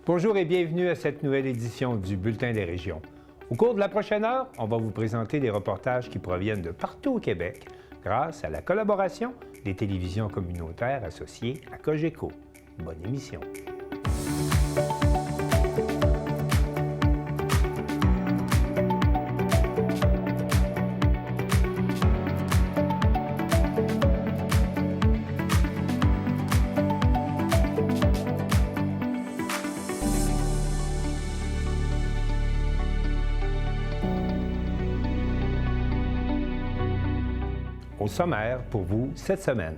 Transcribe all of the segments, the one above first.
Bonjour et bienvenue à cette nouvelle édition du Bulletin des régions. Au cours de la prochaine heure, on va vous présenter des reportages qui proviennent de partout au Québec grâce à la collaboration des télévisions communautaires associées à Cogeco. Bonne émission. Au sommaire pour vous cette semaine.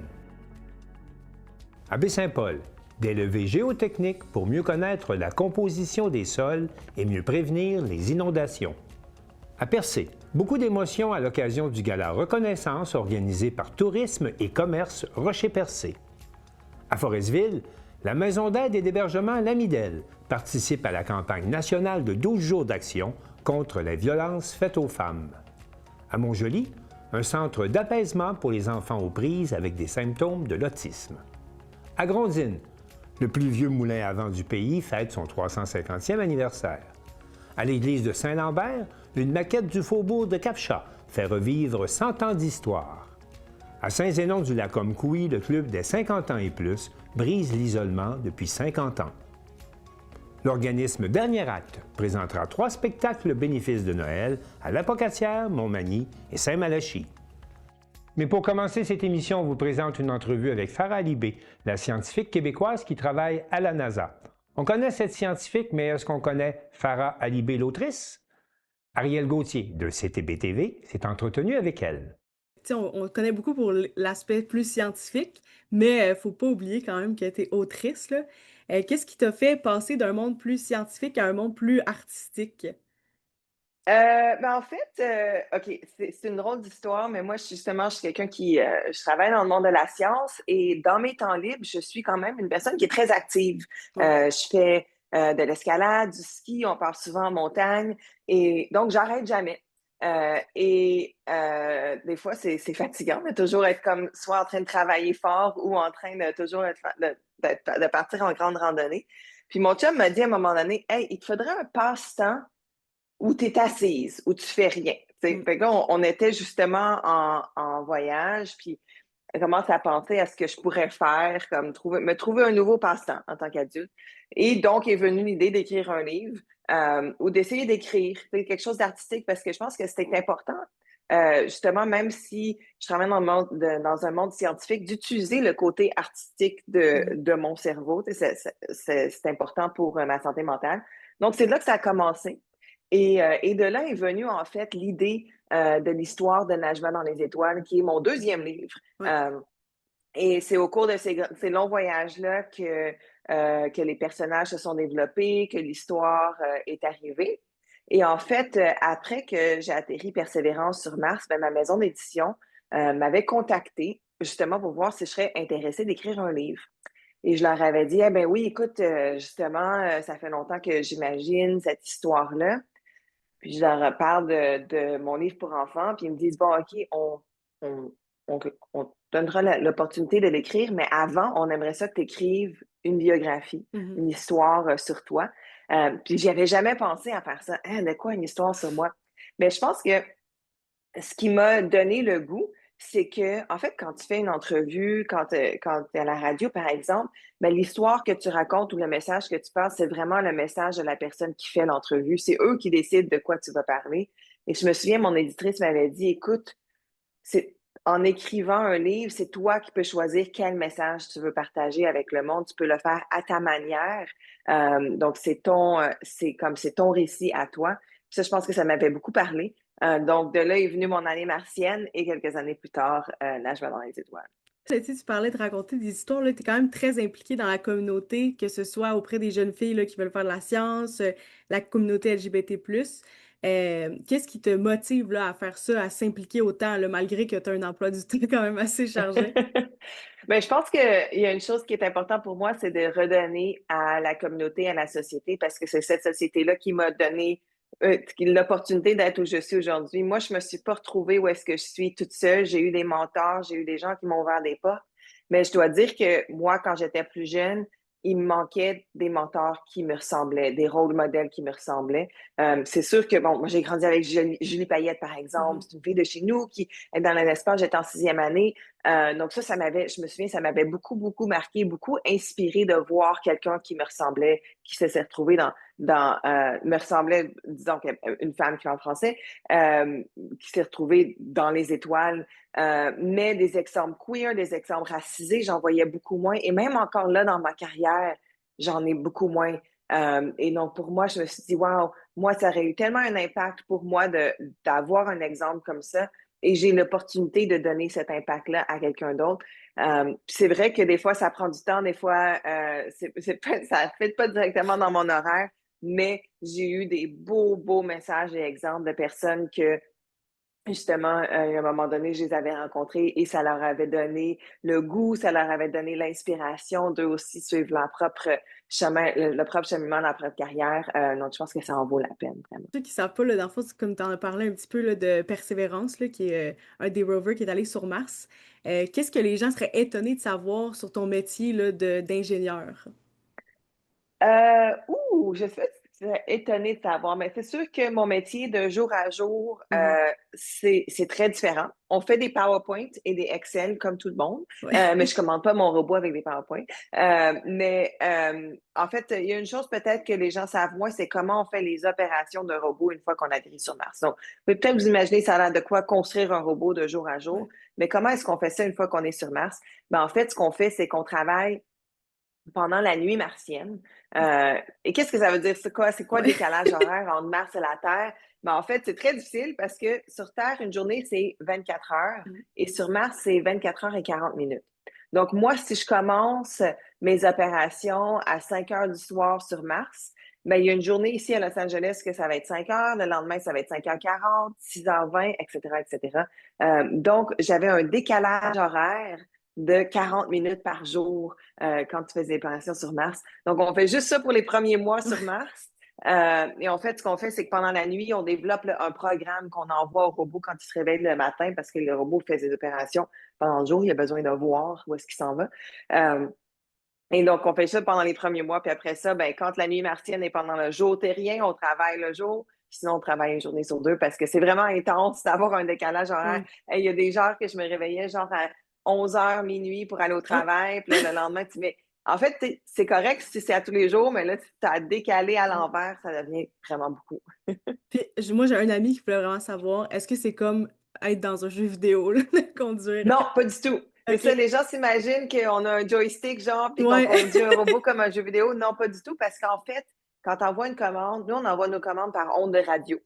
À Baie-Saint-Paul, des levées géotechniques pour mieux connaître la composition des sols et mieux prévenir les inondations. À Percé, beaucoup d'émotions à l'occasion du gala Reconnaissance organisé par Tourisme et Commerce Rocher-Percé. À Forestville, la Maison d'aide et d'hébergement L'Amidel participe à la campagne nationale de 12 jours d'action contre les violences faites aux femmes. À Montjoly, un centre d'apaisement pour les enfants aux prises avec des symptômes de l'autisme. À Grondines, le plus vieux moulin à vent du pays fête son 350e anniversaire. À l'église de Saint-Lambert, une maquette du faubourg de Capcha fait revivre 100 ans d'histoire. À Saint-Zénon-du-Lac-Comcoui, le club des 50 ans et plus brise l'isolement depuis 50 ans. L'organisme Dernier Acte présentera 3 spectacles bénéfices de Noël à l'Apocatière, Montmagny et Saint-Malachie. Mais pour commencer cette émission, on vous présente une entrevue avec Farah Alibé, la scientifique québécoise qui travaille à la NASA. On connaît cette scientifique, mais est-ce qu'on connaît Farah Alibé, l'autrice? Ariel Gauthier, de CTB-TV, s'est entretenu avec elle. On connaît beaucoup pour l'aspect plus scientifique, mais il ne faut pas oublier quand même que tu es autrice, là. Qu'est-ce qui t'a fait passer d'un monde plus scientifique à un monde plus artistique? En fait, OK, c'est une drôle d'histoire, mais moi, je suis quelqu'un qui, je travaille dans le monde de la science et dans mes temps libres, je suis quand même une personne qui est très active. Ouais. Je fais de l'escalade, du ski, on part souvent en montagne et donc j'arrête jamais. Des fois, c'est fatigant de toujours être comme soit en train de travailler fort ou en train de toujours de partir en grande randonnée. Puis mon chum m'a dit à un moment donné, hey, il te faudrait un passe-temps où tu es assise, où tu fais rien. Mm. Fait que là, on était justement en voyage, puis je commence à penser à ce que je pourrais faire, comme me trouver un nouveau passe-temps en tant qu'adulte. Et donc est venue l'idée d'écrire un livre ou d'essayer d'écrire quelque chose d'artistique parce que je pense que c'était important, justement, même si je travaille dans un monde scientifique, d'utiliser le côté artistique de mon cerveau. C'est important pour ma santé mentale. Donc, c'est de là que ça a commencé. Et de là est venue, en fait, l'idée de l'histoire de Najma dans les étoiles, qui est mon deuxième livre. Ouais. Et c'est au cours de ces longs voyages-là que les personnages se sont développés, que l'histoire est arrivée. Et en fait, après que j'ai atterri Persévérance sur Mars, ma maison d'édition m'avait contactée justement pour voir si je serais intéressée d'écrire un livre. Et je leur avais dit, eh bien oui, écoute, justement, ça fait longtemps que j'imagine cette histoire-là. Puis je leur parle de mon livre pour enfants, puis ils me disent, bon, OK, on, on te donnera l'opportunité de l'écrire, mais avant, on aimerait ça que tu écrives une biographie, Mhm. une histoire sur toi. Puis j'y avais jamais pensé à faire ça. Hein, de quoi une histoire sur moi? Mais je pense que ce qui m'a donné le goût, c'est que, en fait, quand tu fais une entrevue, quand tu es à la radio, par exemple, l'histoire que tu racontes ou le message que tu passes, c'est vraiment le message de la personne qui fait l'entrevue. C'est eux qui décident de quoi tu vas parler. Et je me souviens, mon éditrice m'avait dit, écoute, en écrivant un livre, c'est toi qui peux choisir quel message tu veux partager avec le monde. Tu peux le faire à ta manière. Donc, c'est ton récit à toi. Puis ça, je pense que ça m'avait beaucoup parlé. Donc, de là est venue mon année martienne et quelques années plus tard, Najma dans les étoiles. Tu parlais de raconter des histoires, tu es quand même très impliquée dans la communauté, que ce soit auprès des jeunes filles là, qui veulent faire de la science, la communauté LGBT+. Qu'est-ce qui te motive là, à faire ça, à s'impliquer autant, là, malgré que tu as un emploi du temps quand même assez chargé? Je pense qu'il y a une chose qui est importante pour moi, c'est de redonner à la communauté, à la société, parce que c'est cette société-là qui m'a donné l'opportunité d'être où je suis aujourd'hui. Moi, je me suis pas retrouvée où est-ce que je suis toute seule. J'ai eu des mentors, j'ai eu des gens qui m'ont ouvert des portes. Mais je dois dire que moi, quand j'étais plus jeune, il me manquait des mentors qui me ressemblaient, des rôles modèles qui me ressemblaient. C'est sûr que, bon, moi, j'ai grandi avec Julie Payette, par exemple. C'est une fille de chez nous qui est dans l'espace, j'étais en 6e année. Donc ça m'avait, je me souviens, ça m'avait beaucoup, beaucoup marqué, beaucoup inspiré de voir quelqu'un qui me ressemblait, qui s'est retrouvé me ressemblait, disons, une femme qui parle français, qui s'est retrouvée dans les étoiles. Mais des exemples queer, des exemples racisés, j'en voyais beaucoup moins. Et même encore là, dans ma carrière, j'en ai beaucoup moins. Et donc, pour moi, je me suis dit, wow, moi, ça aurait eu tellement un impact pour moi d'avoir un exemple comme ça. Et j'ai l'opportunité de donner cet impact-là à quelqu'un d'autre. C'est vrai que des fois, ça prend du temps. Des fois, ça ne fait pas directement dans mon horaire. Mais j'ai eu des beaux, beaux messages et exemples de personnes que, justement, à un moment donné, je les avais rencontrés et ça leur avait donné le goût, ça leur avait donné l'inspiration d'eux aussi suivre leur propre chemin, le propre cheminement, leur propre carrière. Donc, je pense que ça en vaut la peine, vraiment. Pour ceux qui ne savent pas, là, dans le fond, c'est comme tu en as parlé un petit peu là, de Persévérance, là, qui est un des rovers qui est allé sur Mars. Qu'est-ce que les gens seraient étonnés de savoir sur ton métier là, d'ingénieur? Je suis étonnée de savoir, mais c'est sûr que mon métier de jour à jour, Mhm. c'est très différent. On fait des PowerPoint et des Excel comme tout le monde, Ouais. mais je commande pas mon robot avec des PowerPoint. En fait, il y a une chose peut-être que les gens savent moins, c'est comment on fait les opérations d'un robot une fois qu'on atterrit sur Mars. Donc, vous pouvez peut-être vous imaginer ça a l'air de quoi construire un robot de jour à jour, Ouais. mais comment est-ce qu'on fait ça une fois qu'on est sur Mars? Ben, en fait, ce qu'on fait, c'est qu'on travaille pendant la nuit martienne. Et qu'est-ce que ça veut dire? C'est quoi le Ouais. décalage horaire entre Mars et la Terre? Ben, en fait, c'est très difficile parce que sur Terre, une journée, c'est 24 heures et sur Mars, c'est 24 heures et 40 minutes. Donc, moi, si je commence mes opérations à 5 heures du soir sur Mars, ben, il y a une journée ici à Los Angeles que ça va être 5 heures, le lendemain, ça va être 5h40, 6h20, etc., etc. Donc, j'avais un décalage horaire de 40 minutes par jour quand tu fais des opérations sur Mars. Donc, on fait juste ça pour les premiers mois sur Mars. Et en fait, ce qu'on fait, c'est que pendant la nuit, on développe un programme qu'on envoie au robot quand il se réveille le matin parce que le robot fait ses opérations pendant le jour. Il a besoin de voir où est-ce qu'il s'en va. Et donc, on fait ça pendant les premiers mois. Puis après ça, ben, quand la nuit martienne est pendant le jour terrien, on travaille le jour. Sinon, on travaille une journée sur deux parce que c'est vraiment intense d'avoir un décalage horaire. Ouais. Il y a des jours que je me réveillais genre à 11h, minuit pour aller au Oh. travail. Puis là, le lendemain, en fait, c'est correct si c'est à tous les jours, mais là, tu as décalé à l'envers, ça devient vraiment beaucoup. Puis, moi, j'ai un ami qui voulait vraiment savoir, est-ce que c'est comme être dans un jeu vidéo, là, de conduire? Non, pas du tout. C'est OK. ça, les gens s'imaginent qu'on a un joystick, genre, puis qu'on Ouais. conduit un robot comme un jeu vidéo. Non, pas du tout, parce qu'en fait, quand on envoie une commande, nous, on envoie nos commandes par onde de radio.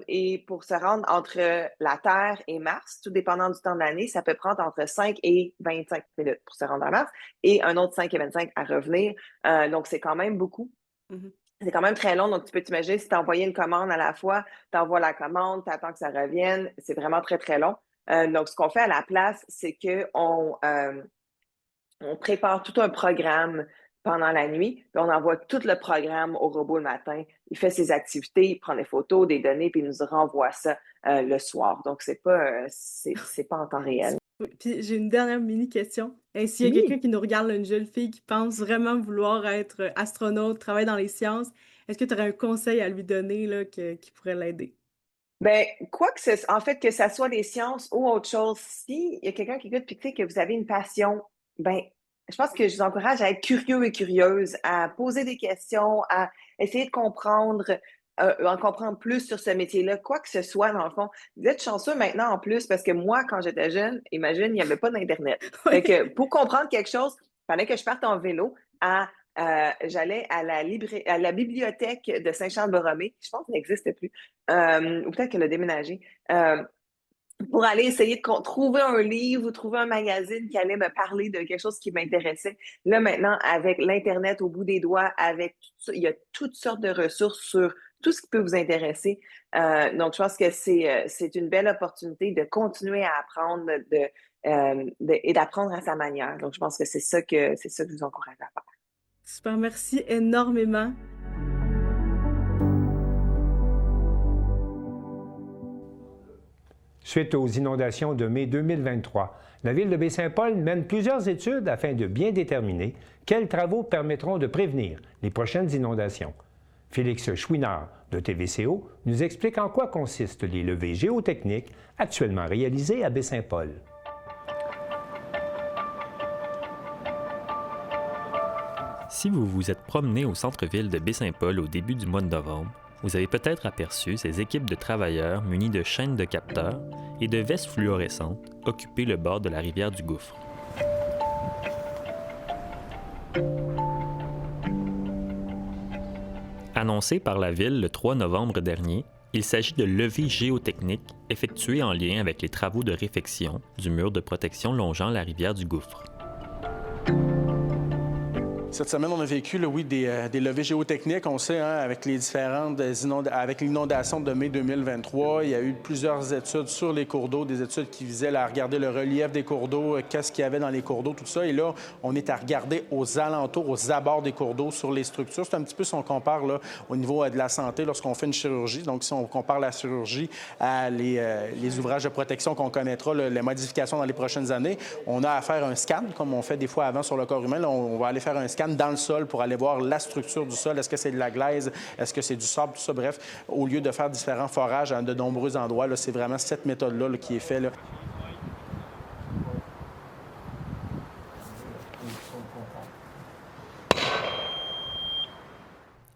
Et pour se rendre entre la Terre et Mars, tout dépendant du temps de l'année, ça peut prendre entre 5 et 25 minutes pour se rendre à Mars et un autre 5 et 25 à revenir. Donc, c'est quand même beaucoup. Mhm. C'est quand même très long, donc tu peux t'imaginer si tu envoyé une commande à la fois, tu envoies la commande, tu attends que ça revienne, c'est vraiment très, très long. Donc, ce qu'on fait à la place, c'est on prépare tout un programme pendant la nuit, puis on envoie tout le programme au robot le matin. Il fait ses activités, il prend des photos, des données, puis il nous renvoie ça le soir. Donc, c'est pas en temps réel. Oui. Puis j'ai une dernière mini question. S'il y a quelqu'un Oui. qui nous regarde, là, une jeune fille qui pense vraiment vouloir être astronaute, travailler dans les sciences, est-ce que tu aurais un conseil à lui donner là, qui pourrait l'aider? Ben, en fait, que ça soit des sciences ou autre chose, si il y a quelqu'un qui écoute puis tu sais que vous avez une passion, ben, je pense que je vous encourage à être curieux et curieuse, à poser des questions, à essayer de en comprendre plus sur ce métier-là, quoi que ce soit, dans le fond. Vous êtes chanceux maintenant en plus, parce que moi, quand j'étais jeune, imagine, il n'y avait pas d'Internet. Fait Oui. que pour comprendre quelque chose, il fallait que je parte en vélo j'allais à la bibliothèque de Saint-Charles-Borromée. Je pense qu'elle n'existe plus. Ou peut-être qu'elle a déménagé. Pour aller essayer de trouver un livre ou trouver un magazine qui allait me parler de quelque chose qui m'intéressait. Là, maintenant, avec l'Internet au bout des doigts, avec tout ça, il y a toutes sortes de ressources sur tout ce qui peut vous intéresser. Donc, je pense que c'est une belle opportunité de continuer à apprendre et d'apprendre à sa manière. Donc, je pense que c'est ça que je vous encourage à faire. Super, merci énormément. Suite aux inondations de mai 2023, la Ville de Baie-Saint-Paul mène plusieurs études afin de bien déterminer quels travaux permettront de prévenir les prochaines inondations. Félix Chouinard de TVCO nous explique en quoi consistent les levées géotechniques actuellement réalisées à Baie-Saint-Paul. Si vous vous êtes promené au centre-ville de Baie-Saint-Paul au début du mois de novembre, vous avez peut-être aperçu ces équipes de travailleurs munis de chaînes de capteurs et de vestes fluorescentes occuper le bord de la rivière du Gouffre. Annoncé par la Ville le 3 novembre dernier, il s'agit de levées géotechniques effectuées en lien avec les travaux de réfection du mur de protection longeant la rivière du Gouffre. Cette semaine, on a vécu, des levées géotechniques. On sait, avec les différentes avec l'inondation de mai 2023, il y a eu plusieurs études sur les cours d'eau, des études qui visaient à regarder le relief des cours d'eau, qu'est-ce qu'il y avait dans les cours d'eau, tout ça. Et là, on est à regarder aux alentours, aux abords des cours d'eau, sur les structures. C'est un petit peu si on compare là, au niveau de la santé lorsqu'on fait une chirurgie. Donc, si on compare la chirurgie à les ouvrages de protection qu'on connaîtra, les modifications dans les prochaines années, on a à faire un scan, comme on fait des fois avant sur le corps humain. Là, on va aller faire un scan dans le sol pour aller voir la structure du sol. Est-ce que c'est de la glaise? Est-ce que c'est du sable? Tout ça, bref, au lieu de faire différents forages à de nombreux endroits, là, c'est vraiment cette méthode-là qui est faite.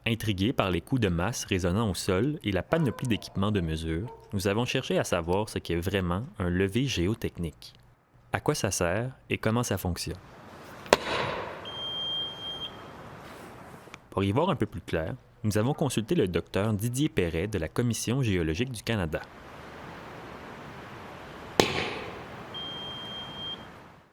Intrigués par les coups de masse résonnant au sol et la panoplie d'équipements de mesure, nous avons cherché à savoir ce qu'est vraiment un levé géotechnique. À quoi ça sert et comment ça fonctionne? Pour y voir un peu plus clair, nous avons consulté le docteur Didier Perret de la Commission géologique du Canada.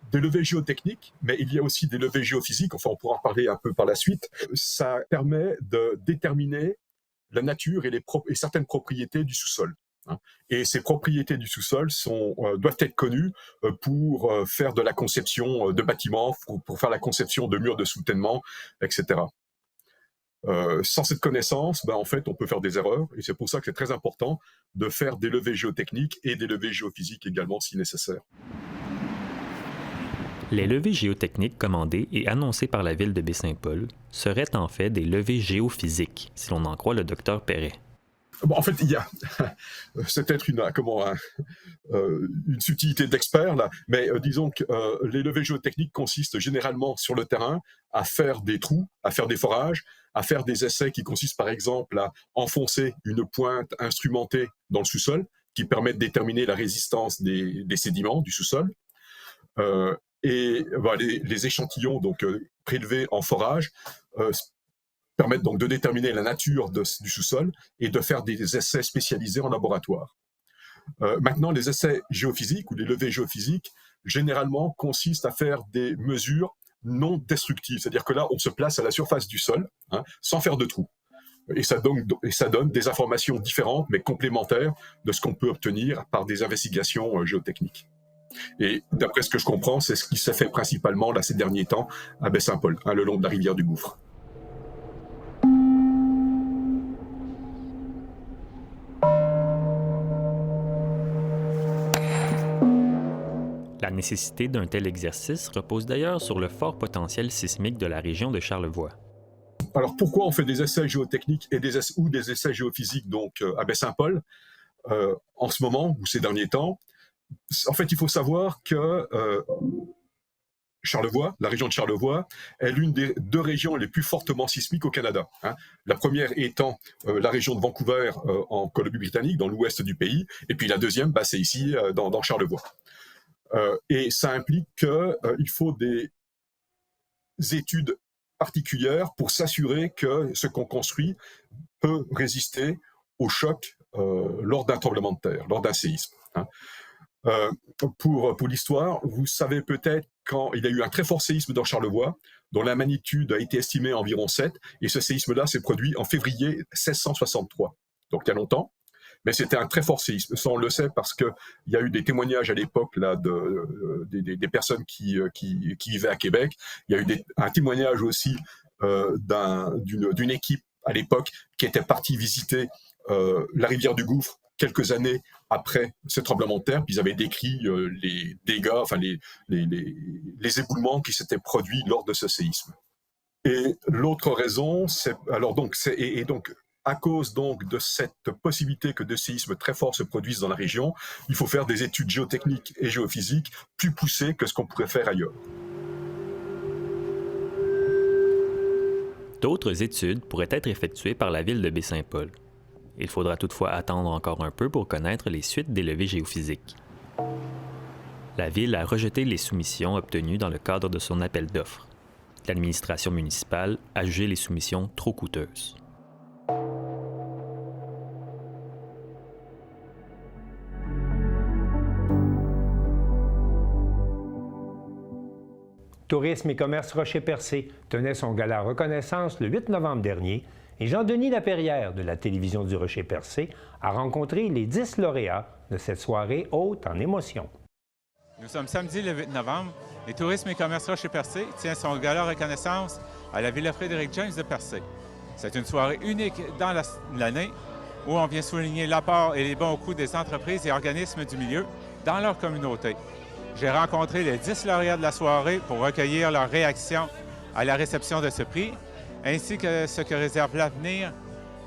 Des levées géotechniques, mais il y a aussi des levées géophysiques, enfin on pourra en parler un peu par la suite. Ça permet de déterminer la nature et certaines propriétés du sous-sol. Et ces propriétés du sous-sol doivent être connues pour faire de la conception de bâtiments, pour faire la conception de murs de soutènement, etc. Sans cette connaissance, en fait, on peut faire des erreurs, et c'est pour ça que c'est très important de faire des levées géotechniques et des levées géophysiques également si nécessaire. Les levées géotechniques commandées et annoncées par la Ville de Baie-Saint-Paul seraient en fait des levées géophysiques, si l'on en croit le docteur Perret. En fait, il y a c'est peut-être une subtilité d'expert là, mais disons que les levées géotechniques consistent généralement sur le terrain à faire des trous, à faire des forages, à faire des essais qui consistent par exemple à enfoncer une pointe instrumentée dans le sous-sol qui permet de déterminer la résistance des sédiments du sous-sol. Les échantillons donc prélevés en forage permettent donc de déterminer la nature du sous-sol et de faire des essais spécialisés en laboratoire. Maintenant, les essais géophysiques ou les levées géophysiques, généralement, consistent à faire des mesures non destructives. C'est-à-dire que là, on se place à la surface du sol, sans faire de trous. Et ça donne des informations différentes, mais complémentaires de ce qu'on peut obtenir par des investigations géotechniques. Et d'après ce que je comprends, c'est ce qui s'est fait principalement là, ces derniers temps à Baie-Saint-Paul, le long de la rivière du Gouffre. La nécessité d'un tel exercice repose d'ailleurs sur le fort potentiel sismique de la région de Charlevoix. Alors pourquoi on fait des essais géotechniques ou des essais géophysiques donc, à Baie-Saint-Paul en ce moment ou ces derniers temps? En fait, il faut savoir que Charlevoix, la région de Charlevoix, est l'une des deux régions les plus fortement sismiques au Canada. La première étant la région de Vancouver en Colombie-Britannique, dans l'ouest du pays, et puis la deuxième, c'est ici, dans Charlevoix. Et ça implique qu'il faut des études particulières pour s'assurer que ce qu'on construit peut résister au choc lors d'un tremblement de terre, lors d'un séisme. Pour l'histoire, vous savez peut-être quand il y a eu un très fort séisme dans Charlevoix, dont la magnitude a été estimée à environ 7, et ce séisme-là s'est produit en février 1663, donc il y a longtemps. Mais c'était un très fort séisme. Ça, on le sait parce qu'il y a eu des témoignages à l'époque là, des personnes qui vivaient à Québec. Il y a eu un témoignage aussi d'une équipe à l'époque qui était partie visiter la rivière du Gouffre quelques années après ce tremblement de terre, puis ils avaient décrit les dégâts, enfin les éboulements qui s'étaient produits lors de ce séisme. Et l'autre raison, donc à cause donc de cette possibilité que des séismes très forts se produisent dans la région, il faut faire des études géotechniques et géophysiques plus poussées que ce qu'on pourrait faire ailleurs. D'autres études pourraient être effectuées par la ville de Baie-Saint-Paul. Il faudra toutefois attendre encore un peu pour connaître les suites des levées géophysiques. La ville a rejeté les soumissions obtenues dans le cadre de son appel d'offres. L'administration municipale a jugé les soumissions trop coûteuses. Tourisme et commerce Rocher-Percé tenait son gala reconnaissance le 8 novembre dernier et Jean-Denis Laperrière de la télévision du Rocher-Percé a rencontré les 10 lauréats de cette soirée haute en émotions. Nous sommes samedi le 8 novembre et Tourisme et commerce Rocher-Percé tient son gala reconnaissance à la Villa Frédéric-James de Percé. C'est une soirée unique dans l'année où on vient souligner l'apport et les bons coups des entreprises et organismes du milieu dans leur communauté. J'ai rencontré les 10 lauréats de la soirée pour recueillir leurs réactions à la réception de ce prix, ainsi que ce que réserve l'avenir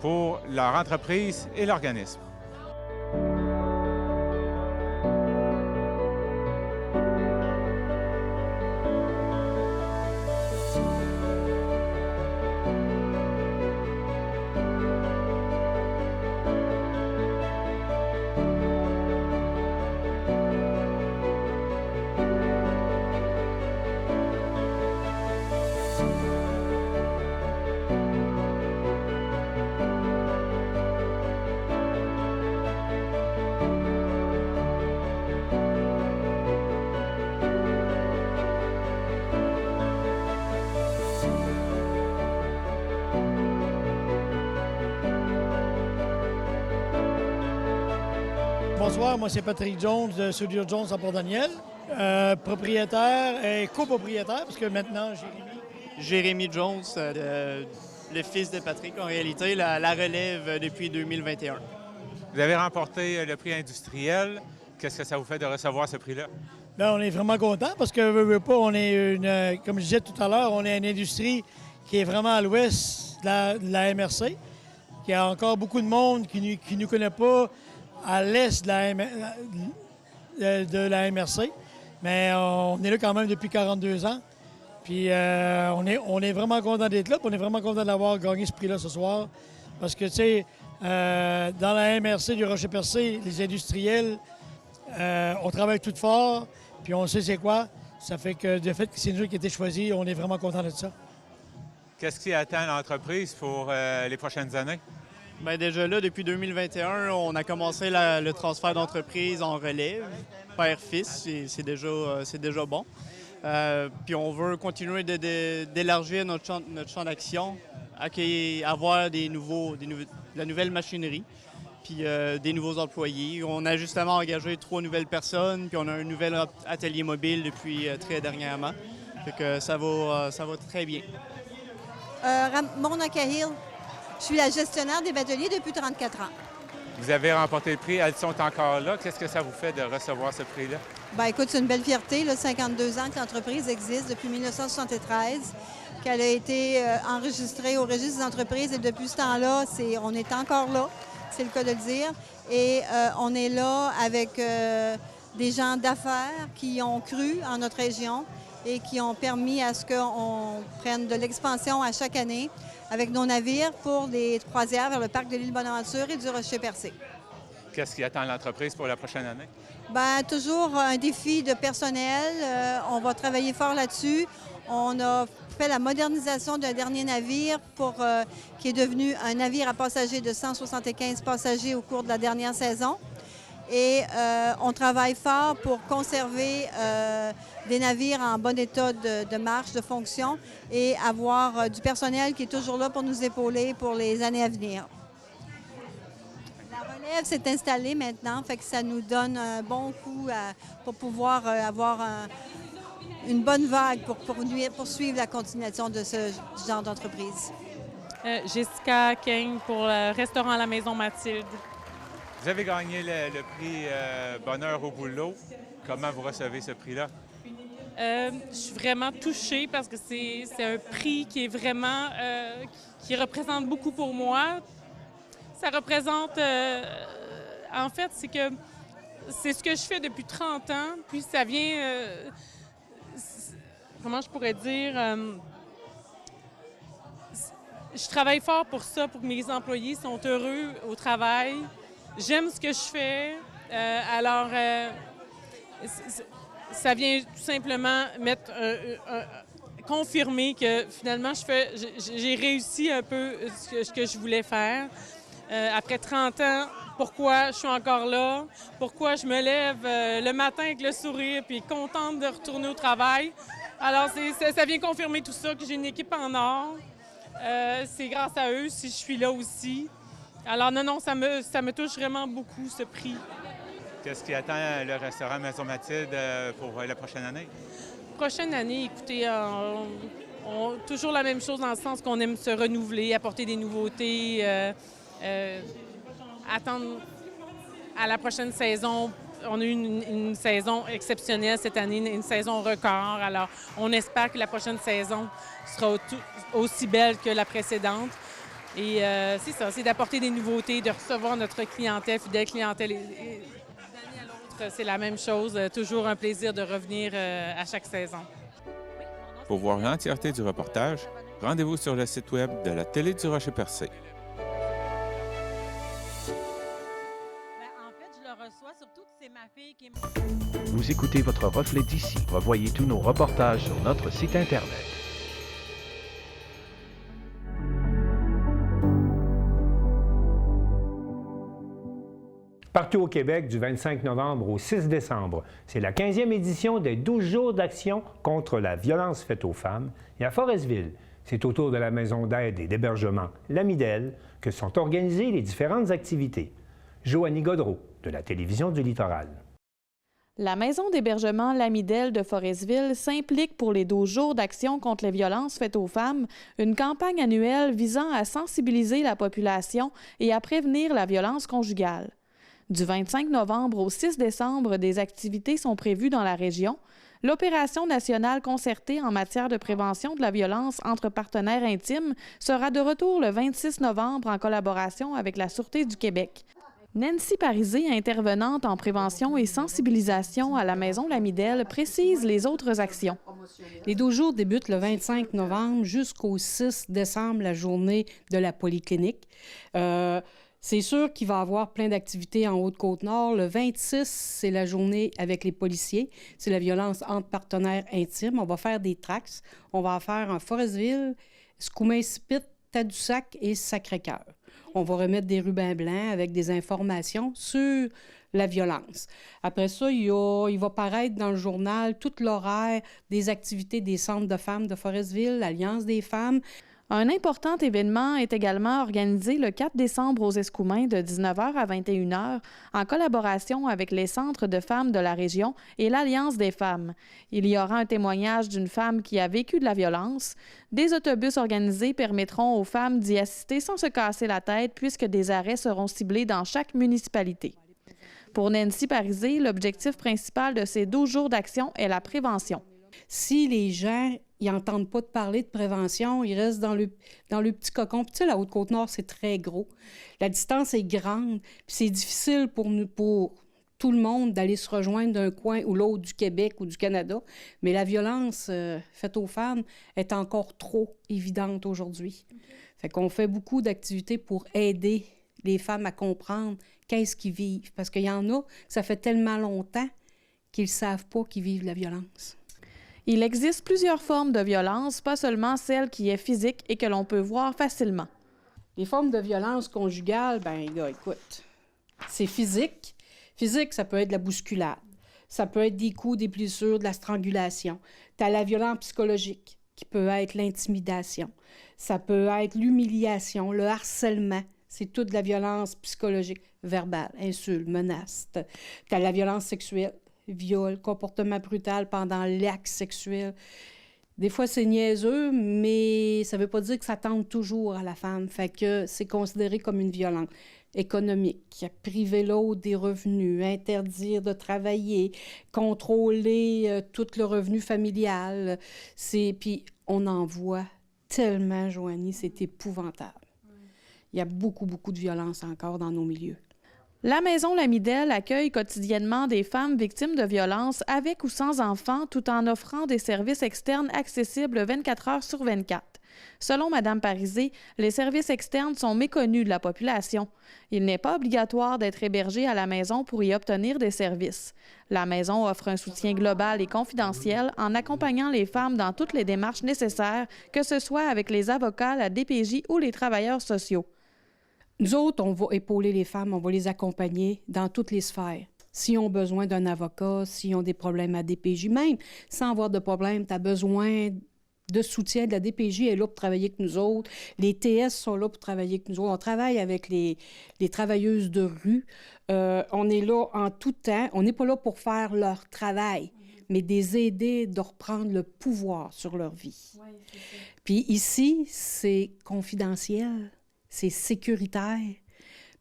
pour leur entreprise et l'organisme. Bonsoir, moi c'est Patrick Jones de Studio Jones à Port-Daniel, propriétaire et copropriétaire, parce que maintenant Jérémy Jones, le fils de Patrick, en réalité, la relève depuis 2021. Vous avez remporté le prix industriel. Qu'est-ce que ça vous fait de recevoir ce prix-là? Bien, on est vraiment content parce que, on est comme je disais tout à l'heure, on est une industrie qui est vraiment à l'ouest de la MRC, qui a encore beaucoup de monde qui ne nous connaît pas à l'est de la MRC. Mais on est là quand même depuis 42 ans. Puis on est vraiment content d'être là. Puis on est vraiment content d'avoir gagné ce prix-là ce soir. Parce que, tu sais, dans la MRC du Rocher-Percé, les industriels, on travaille tout fort, puis on sait c'est quoi. Ça fait que le fait que c'est nous qui a été choisi, on est vraiment content de ça. Qu'est-ce qui attend l'entreprise pour les prochaines années? Bien, déjà là, depuis 2021, on a commencé le transfert d'entreprise en relève, père-fils, c'est déjà bon. Puis on veut continuer d'élargir notre champ d'action, avoir de la nouvelle machinerie, puis des nouveaux employés. On a justement engagé 3 nouvelles personnes, puis on a un nouvel atelier mobile depuis très dernièrement. Fait que ça va très bien. Mona Cahill. Je suis la gestionnaire des bateliers depuis 34 ans. Vous avez remporté le prix. Elles sont encore là. Qu'est-ce que ça vous fait de recevoir ce prix-là? Bien, écoute, c'est une belle fierté. Là, 52 ans que l'entreprise existe depuis 1973, qu'elle a été enregistrée au registre des entreprises et depuis ce temps-là, on est encore là, c'est le cas de le dire. Et on est là avec des gens d'affaires qui ont cru en notre région et qui ont permis à ce qu'on prenne de l'expansion à chaque année avec nos navires pour des croisières vers le parc de l'île Bonaventure et du Rocher-Percé. Qu'est-ce qui attend l'entreprise pour la prochaine année? Bien, toujours un défi de personnel. On va travailler fort là-dessus. On a fait la modernisation d'un dernier navire qui est devenu un navire à passagers de 175 passagers au cours de la dernière saison. Et on travaille fort pour conserver des navires en bon état de marche, de fonction et avoir du personnel qui est toujours là pour nous épauler pour les années à venir. La relève s'est installée maintenant, fait que ça nous donne un bon coup pour pouvoir avoir une bonne vague pour poursuivre la continuation de ce genre d'entreprise. Jessica King pour le restaurant à la Maison Mathilde. Vous avez gagné le prix Bonheur au boulot. Comment vous recevez ce prix-là? Je suis vraiment touchée parce que c'est un prix qui est vraiment... qui représente beaucoup pour moi. Ça représente... en fait, c'est ce que je fais depuis 30 ans, puis ça vient... comment je pourrais dire... je travaille fort pour ça, pour que mes employés sont heureux au travail. J'aime ce que je fais. Alors, ça vient tout simplement confirmer que finalement, j'ai réussi un peu ce que je voulais faire. Après 30 ans, pourquoi je suis encore là, pourquoi je me lève le matin avec le sourire puis contente de retourner au travail. Alors, ça vient confirmer tout ça, que j'ai une équipe en or. C'est grâce à eux si je suis là aussi. Alors non, ça me touche vraiment beaucoup, ce prix. Qu'est-ce qui attend le restaurant Maison Mathilde pour la prochaine année? Prochaine année, écoutez, toujours la même chose dans le sens qu'on aime se renouveler, apporter des nouveautés, attendre à la prochaine saison. On a eu une saison exceptionnelle cette année, une saison record. Alors, on espère que la prochaine saison sera aussi belle que la précédente. Et c'est ça, c'est d'apporter des nouveautés, de recevoir notre clientèle, fidèle clientèle. Et d'année à l'autre, c'est la même chose. Toujours un plaisir de revenir à chaque saison. Pour voir l'entièreté du reportage, rendez-vous sur le site web de la Télé du Rocher-Percé. Vous écoutez votre reflet d'ici. Revoyez tous nos reportages sur notre site Internet. Partout au Québec, du 25 novembre au 6 décembre, c'est la 15e édition des 12 jours d'action contre la violence faite aux femmes. Et à Forestville, c'est autour de la maison d'aide et d'hébergement L'Amidel que sont organisées les différentes activités. Joanie Godreau, de la Télévision du Littoral. La maison d'hébergement L'Amidel de Forestville s'implique pour les 12 jours d'action contre les violences faites aux femmes, une campagne annuelle visant à sensibiliser la population et à prévenir la violence conjugale. Du 25 novembre au 6 décembre, des activités sont prévues dans la région. L'opération nationale concertée en matière de prévention de la violence entre partenaires intimes sera de retour le 26 novembre en collaboration avec la Sûreté du Québec. Nancy Parisé, intervenante en prévention et sensibilisation à la Maison L'Amidel, précise les autres actions. Les 12 jours débutent le 25 novembre jusqu'au 6 décembre, la journée de la polyclinique. C'est sûr qu'il va y avoir plein d'activités en Haute-Côte-Nord. Le 26, c'est la journée avec les policiers. C'est la violence entre partenaires intimes. On va faire des tracts. On va en faire en Forestville, Scoumain-Spit, Tadoussac et Sacré-Cœur. On va remettre des rubans blancs avec des informations sur la violence. Après ça, il va paraître dans le journal tout l'horaire des activités des centres de femmes de Forestville, l'Alliance des femmes. Un important événement est également organisé le 4 décembre aux Escoumins de 19h à 21h en collaboration avec les centres de femmes de la région et l'Alliance des femmes. Il y aura un témoignage d'une femme qui a vécu de la violence. Des autobus organisés permettront aux femmes d'y assister sans se casser la tête puisque des arrêts seront ciblés dans chaque municipalité. Pour Nancy Parisé, l'objectif principal de ces 12 jours d'action est la prévention. Si les gens ils n'entendent pas de parler de prévention, ils restent dans le petit cocon. Puis tu sais, la Haute-Côte-Nord, c'est très gros. La distance est grande, puis c'est difficile pour tout le monde d'aller se rejoindre d'un coin ou l'autre du Québec ou du Canada. Mais la violence faite aux femmes est encore trop évidente aujourd'hui. Fait qu'on fait beaucoup d'activités pour aider les femmes à comprendre qu'est-ce qu'ils vivent. Parce qu'il y en a, ça fait tellement longtemps qu'ils ne savent pas qu'ils vivent la violence. Il existe plusieurs formes de violence, pas seulement celle qui est physique et que l'on peut voir facilement. Les formes de violence conjugale, écoute, c'est physique. Physique, ça peut être de la bousculade. Ça peut être des coups, des blessures, de la strangulation. Tu as la violence psychologique, qui peut être l'intimidation. Ça peut être l'humiliation, le harcèlement. C'est toute de la violence psychologique, verbale, insultes, menaces. Tu as la violence sexuelle. Viol, comportement brutal pendant l'acte sexuel, Des fois, c'est niaiseux, mais ça ne veut pas dire que ça tente toujours à la femme. Fait que c'est considéré comme une violence économique. Priver l'autre des revenus, interdire de travailler, contrôler tout le revenu familial. Puis on en voit tellement, Joanie, c'est épouvantable. Il y a beaucoup, beaucoup de violence encore dans nos milieux. La Maison Lamidelle accueille quotidiennement des femmes victimes de violences avec ou sans enfants, tout en offrant des services externes accessibles 24 heures sur 24. Selon Mme Parisé, les services externes sont méconnus de la population. Il n'est pas obligatoire d'être hébergé à la maison pour y obtenir des services. La maison offre un soutien global et confidentiel en accompagnant les femmes dans toutes les démarches nécessaires, que ce soit avec les avocats, la DPJ ou les travailleurs sociaux. Nous autres, on va épauler les femmes, on va les accompagner dans toutes les sphères. S'ils ont besoin d'un avocat, s'ils ont des problèmes à DPJ, même sans avoir de problème, tu as besoin de soutien de la DPJ est là pour travailler avec nous autres. Les TS sont là pour travailler avec nous autres. On travaille avec les travailleuses de rue. On est là en tout temps. On n'est pas là pour faire leur travail, mais les aider de reprendre le pouvoir sur leur vie. Ouais, puis ici, c'est confidentiel. C'est sécuritaire.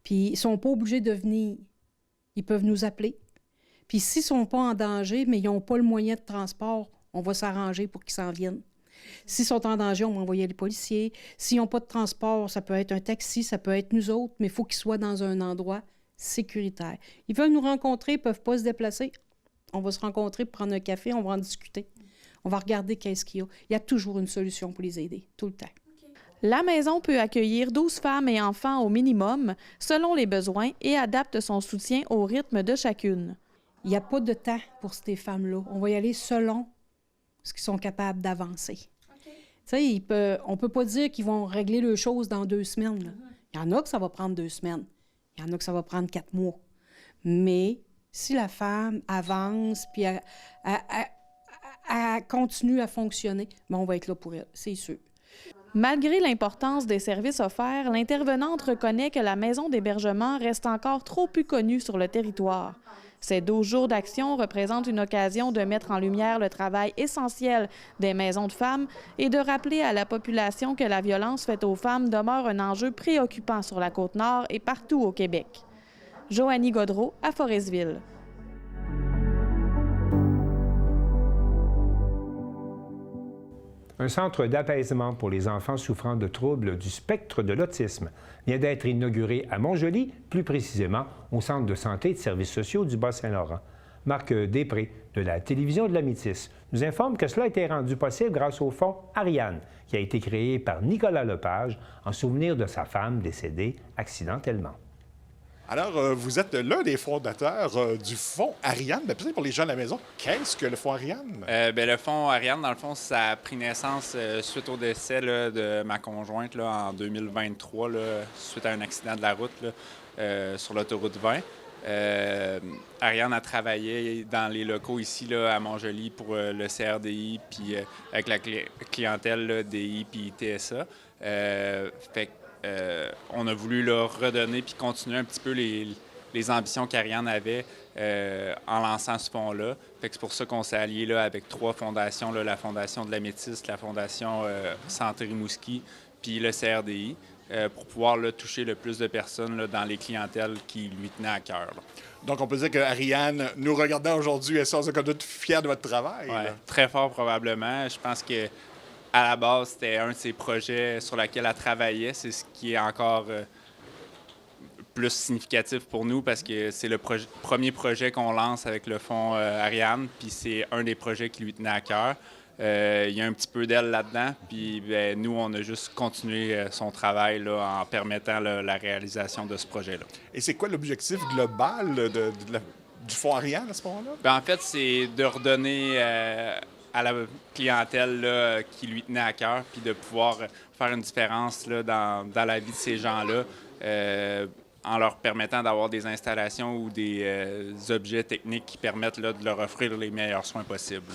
Puis ils ne sont pas obligés de venir. Ils peuvent nous appeler. Puis s'ils ne sont pas en danger, mais ils n'ont pas le moyen de transport, on va s'arranger pour qu'ils s'en viennent. S'ils sont en danger, on va envoyer les policiers. S'ils n'ont pas de transport, ça peut être un taxi, ça peut être nous autres, mais il faut qu'ils soient dans un endroit sécuritaire. Ils veulent nous rencontrer, ils ne peuvent pas se déplacer. On va se rencontrer pour prendre un café, on va en discuter. On va regarder qu'est-ce qu'il y a. Il y a toujours une solution pour les aider, tout le temps. La maison peut accueillir 12 femmes et enfants au minimum, selon les besoins, et adapte son soutien au rythme de chacune. Il n'y a pas de temps pour ces femmes-là. On va y aller selon ce qu'ils sont capables d'avancer. Okay. Tu sais, on ne peut pas dire qu'ils vont régler les choses dans 2 semaines. Là. Il y en a que ça va prendre 2 semaines. Il y en a que ça va prendre 4 mois. Mais si la femme avance puis elle continue à fonctionner, bien, on va être là pour elle, c'est sûr. Malgré l'importance des services offerts, l'intervenante reconnaît que la maison d'hébergement reste encore trop peu connue sur le territoire. Ces 12 jours d'action représentent une occasion de mettre en lumière le travail essentiel des maisons de femmes et de rappeler à la population que la violence faite aux femmes demeure un enjeu préoccupant sur la Côte-Nord et partout au Québec. Joanie Gaudreault, à Forestville. Un centre d'apaisement pour les enfants souffrant de troubles du spectre de l'autisme vient d'être inauguré à Montjoly, plus précisément au Centre de santé et de services sociaux du Bas-Saint-Laurent. Marc Després, de la télévision de la Métis, nous informe que cela a été rendu possible grâce au fonds Ariane, qui a été créé par Nicolas Lepage en souvenir de sa femme décédée accidentellement. Alors, vous êtes l'un des fondateurs du fonds Ariane. Peut-être pour les gens à la maison, qu'est-ce que le fonds Ariane? Le fonds Ariane, dans le fond, ça a pris naissance suite au décès de ma conjointe en 2023, suite à un accident de la route sur l'autoroute 20. Ariane a travaillé dans les locaux ici à Montjoly pour le CRDI, puis avec la clientèle DI puis TSA. On a voulu leur redonner puis continuer un petit peu les ambitions qu'Ariane avait en lançant ce fonds-là. C'est pour ça qu'on s'est allié avec 3 fondations, la Fondation de la Métis, la Fondation Santé Rimouski puis le CRDI, pour pouvoir toucher le plus de personnes dans les clientèles qui lui tenaient à cœur. Donc, on peut dire que Ariane, nous regardant aujourd'hui, elle sort comme toute fière de votre travail. Oui, très fort probablement. Je pense que à la base, c'était un de ses projets sur lequel elle travaillait. C'est ce qui est encore plus significatif pour nous parce que c'est le premier projet qu'on lance avec le fonds Ariane, puis c'est un des projets qui lui tenait à cœur. Il y a un petit peu d'elle là-dedans, puis nous, on a juste continué son travail en permettant la réalisation de ce projet-là. Et c'est quoi l'objectif global du fonds Ariane à ce moment-là? En fait, c'est de redonner à la clientèle qui lui tenait à cœur, puis de pouvoir faire une différence dans la vie de ces gens-là en leur permettant d'avoir des installations ou des objets techniques qui permettent de leur offrir les meilleurs soins possibles.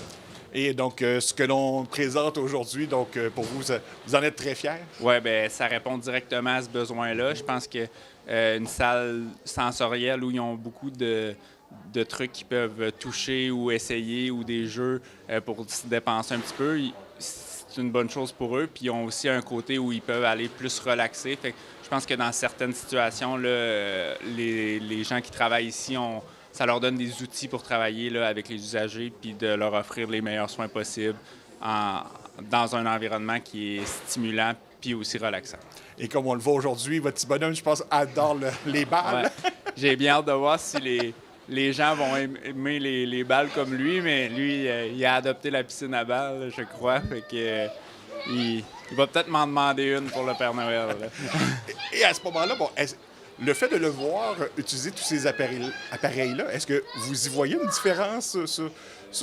Et donc, ce que l'on présente aujourd'hui, donc pour vous, vous en êtes très fiers? Oui, bien, ça répond directement à ce besoin-là. Je pense que une salle sensorielle où ils ont beaucoup de de trucs qu'ils peuvent toucher ou essayer ou des jeux pour se dépenser un petit peu, c'est une bonne chose pour eux. Puis ils ont aussi un côté où ils peuvent aller plus relaxer. Fait que je pense que dans certaines situations, là, les gens qui travaillent ici, ça leur donne des outils pour travailler là, avec les usagers puis de leur offrir les meilleurs soins possibles dans un environnement qui est stimulant puis aussi relaxant. Et comme on le voit aujourd'hui, votre petit bonhomme, je pense, adore les balles. Ouais. J'ai bien hâte de voir si les gens vont aimer les balles comme lui, mais lui, il a adopté la piscine à balles, je crois. Fait que, il va peut-être m'en demander une pour le Père Noël. Là. Et à ce moment-là, le fait de le voir utiliser tous ces appareils-là, est-ce que vous y voyez une différence sur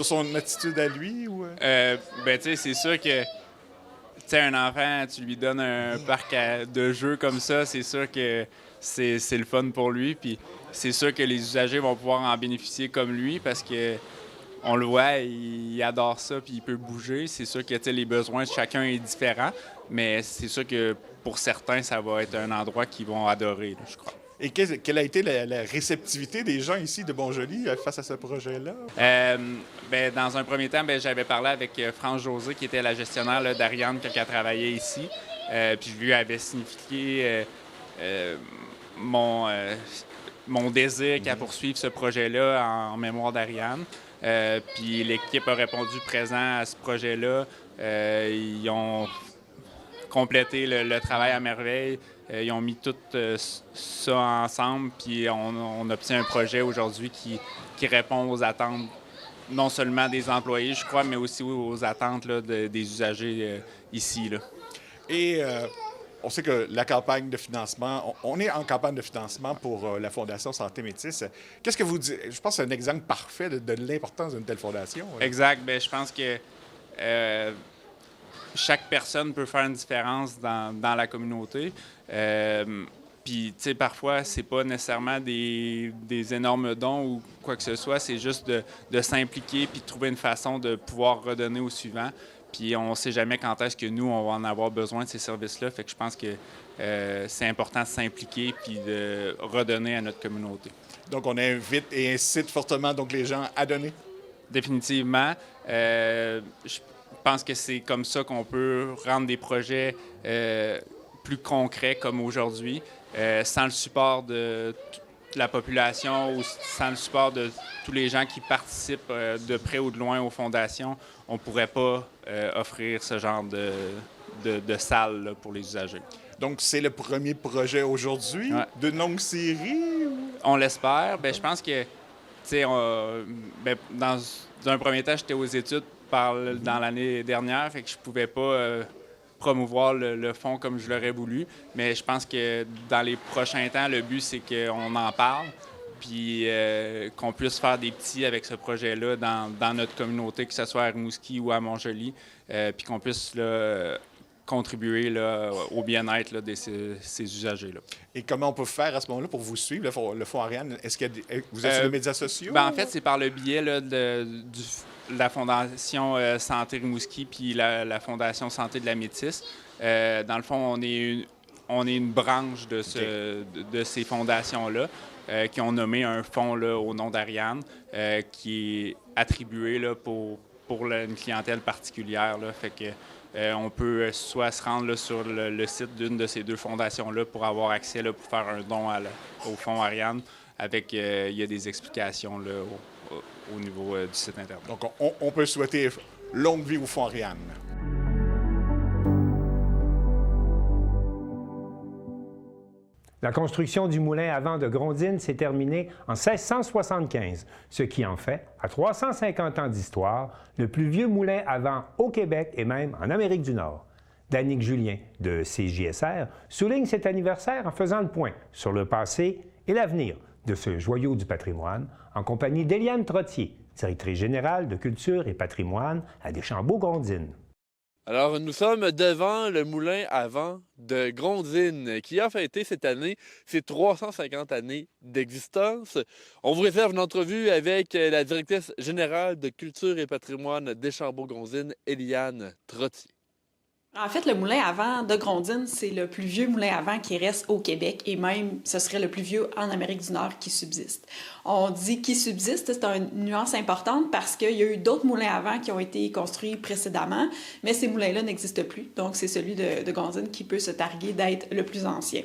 son attitude à lui? Ou... Ben, tu sais, c'est sûr que un enfant, tu lui donnes un parc de jeux comme ça, c'est sûr que c'est le fun pour lui. Puis c'est sûr que les usagers vont pouvoir en bénéficier comme lui parce que on le voit, il adore ça puis il peut bouger. C'est sûr que les besoins de chacun est différent, mais c'est sûr que pour certains, ça va être un endroit qu'ils vont adorer, là, je crois. Et quelle a été la réceptivité des gens ici de Bonjoli face à ce projet-là? Ben, dans un premier temps, j'avais parlé avec France José, qui était la gestionnaire là, d'Ariane quand elle travaillait ici. Puis je lui avais signifié mon désir qu'elle poursuive ce projet-là en mémoire d'Ariane. Puis l'équipe a répondu présent à ce projet-là. Ils ont complété le travail à merveille. Ils ont mis tout ça ensemble, puis on obtient un projet aujourd'hui qui répond aux attentes non seulement des employés, je crois, mais aussi aux attentes là, des usagers ici. Là. Et on sait que la campagne de financement, on est en campagne de financement pour la Fondation Santé Métis. Qu'est-ce que vous dites? Je pense que c'est un exemple parfait de l'importance d'une telle fondation. Exact. Bien, je pense que chaque personne peut faire une différence dans la communauté. Puis, tu sais, parfois, c'est pas nécessairement des énormes dons ou quoi que ce soit. C'est juste de s'impliquer puis de trouver une façon de pouvoir redonner au suivant. Puis, on sait jamais quand est-ce que nous, on va en avoir besoin de ces services-là. Fait que je pense que c'est important de s'impliquer puis de redonner à notre communauté. Donc, on invite et incite fortement donc les gens à donner? Définitivement. Je pense que c'est comme ça qu'on peut rendre des projets plus concrets comme aujourd'hui, sans le support de toute la population ou sans le support de tous les gens qui participent de près ou de loin aux fondations, on ne pourrait pas offrir ce genre de salle là, pour les usagers. Donc, c'est le premier projet aujourd'hui d'une longue série? On l'espère. Bien, je pense que, tu sais, dans un premier temps, j'étais aux études dans l'année dernière, fait que je pouvais pas promouvoir le fonds comme je l'aurais voulu. Mais je pense que dans les prochains temps, le but, c'est qu'on en parle, puis qu'on puisse faire des petits avec ce projet-là dans notre communauté, que ce soit à Rimouski ou à Montjoly, puis qu'on puisse là, contribuer là, au bien-être là, de ces usagers-là. Et comment on peut faire à ce moment-là pour vous suivre, le Fonds Ariane? Est-ce que vous êtes sur les médias sociaux? Ben, en fait, c'est par le biais là, de la Fondation Santé Rimouski puis la Fondation Santé de la Métis. Dans le fond, on est une branche de ces fondations-là qui ont nommé un fonds là, au nom d'Ariane qui est attribué là, pour une clientèle particulière. Là. Fait que on peut soit se rendre là, sur le site d'une de ces deux fondations-là pour avoir accès là, pour faire un don au fonds Ariane. Avec, il y a des explications là, au niveau du site Internet. Donc, on peut souhaiter longue vie au Fonds Ariane. La construction du moulin à vent de Grondines s'est terminée en 1675, ce qui en fait, à 350 ans d'histoire, le plus vieux moulin à vent au Québec et même en Amérique du Nord. Danique Julien de CJSR souligne cet anniversaire en faisant le point sur le passé et l'avenir de ce joyau du patrimoine en compagnie d'Éliane Trottier, directrice générale de Culture et Patrimoine à Deschambault-Grondines. Alors, nous sommes devant le moulin à vent de Grondines qui a fêté cette année ses 350 années d'existence. On vous réserve une entrevue avec la directrice générale de Culture et Patrimoine Deschambault-Grondines, Éliane Trottier. En fait, le moulin à vent de Grondines, c'est le plus vieux moulin à vent qui reste au Québec et même ce serait le plus vieux en Amérique du Nord qui subsiste. On dit qui subsiste, c'est une nuance importante parce qu'il y a eu d'autres moulins à vent qui ont été construits précédemment, mais ces moulins-là n'existent plus. Donc, c'est celui de Grondines qui peut se targuer d'être le plus ancien.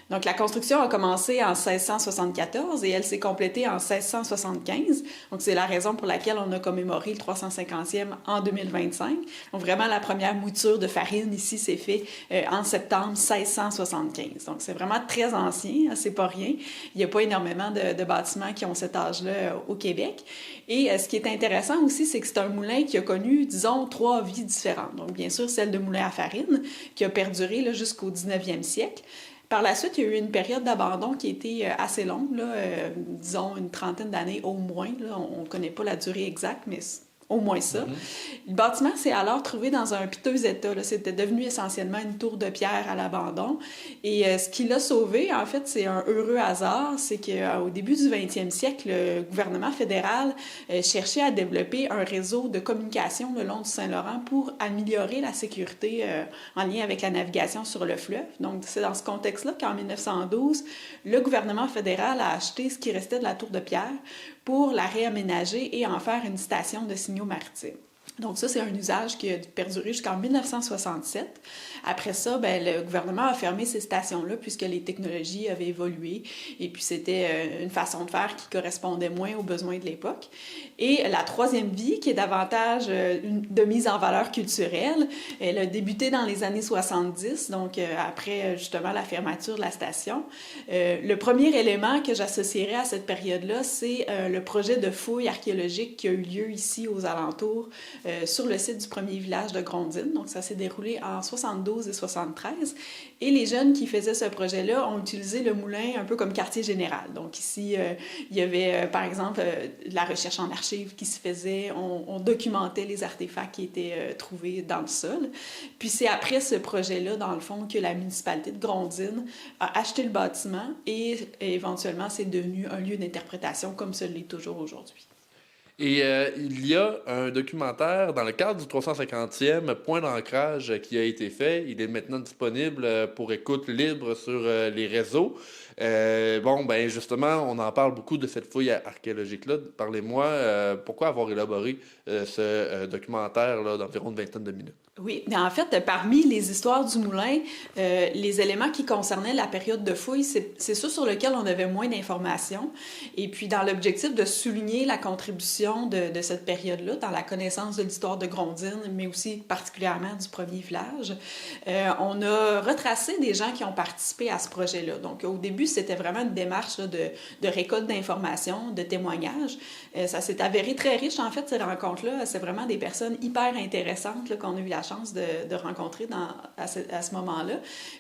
Donc, la construction a commencé en 1674 et elle s'est complétée en 1675. Donc, c'est la raison pour laquelle on a commémoré le 350e en 2025. Donc, vraiment, la première mouture de farine ici s'est faite en septembre 1675. Donc, c'est vraiment très ancien, hein, c'est pas rien. Il n'y a pas énormément de bâtiments qui ont cet âge-là au Québec. Et ce qui est intéressant aussi, c'est que c'est un moulin qui a connu, disons, 3 vies différentes. Donc, bien sûr, celle de moulin à farine, qui a perduré là, jusqu'au 19e siècle. Par la suite, il y a eu une période d'abandon qui a été assez longue, là, disons une trentaine d'années au moins. Là. On ne connaît pas la durée exacte, mais au moins ça. Le bâtiment s'est alors trouvé dans un piteux état. Là. C'était devenu essentiellement une tour de pierre à l'abandon. Et ce qui l'a sauvé, en fait, c'est un heureux hasard. C'est qu'au début du 20e siècle, le gouvernement fédéral cherchait à développer un réseau de communication le long du Saint-Laurent pour améliorer la sécurité en lien avec la navigation sur le fleuve. Donc, c'est dans ce contexte-là qu'en 1912, le gouvernement fédéral a acheté ce qui restait de la tour de pierre pour la réaménager et en faire une station de signaux maritimes. Donc ça, c'est un usage qui a perduré jusqu'en 1967. Après ça, le gouvernement a fermé ces stations-là puisque les technologies avaient évolué et puis c'était une façon de faire qui correspondait moins aux besoins de l'époque. Et la troisième vie, qui est davantage de mise en valeur culturelle, elle a débuté dans les années 70, donc après justement la fermeture de la station. Le premier élément que j'associerais à cette période-là, c'est le projet de fouilles archéologiques qui a eu lieu ici aux alentours sur le site du premier village de Grondines. Donc, ça s'est déroulé en 72 et 73. Et les jeunes qui faisaient ce projet-là ont utilisé le moulin un peu comme quartier général. Donc, ici, il y avait, par exemple, de la recherche en archives qui se faisait. On documentait les artefacts qui étaient trouvés dans le sol. Puis, c'est après ce projet-là, dans le fond, que la municipalité de Grondines a acheté le bâtiment et éventuellement, c'est devenu un lieu d'interprétation comme ce l'est toujours aujourd'hui. Et il y a un documentaire dans le cadre du 350e point d'ancrage qui a été fait. Il est maintenant disponible pour écoute libre sur les réseaux. Justement, on en parle beaucoup de cette fouille archéologique-là. Parlez-moi, pourquoi avoir élaboré ce documentaire-là d'environ une vingtaine de minutes? Oui, mais en fait, parmi les histoires du moulin, les éléments qui concernaient la période de fouille, c'est ceux sur lesquels on avait moins d'informations. Et puis, dans l'objectif de souligner la contribution de cette période-là, dans la connaissance de l'histoire de Grondines, mais aussi particulièrement du premier village, on a retracé des gens qui ont participé à ce projet-là. Donc, au début, c'était vraiment une démarche là, de récolte d'informations, de témoignages. Ça s'est avéré très riche, en fait, ces rencontres-là. C'est vraiment des personnes hyper intéressantes là, qu'on a eu la chance de rencontrer à ce moment-là.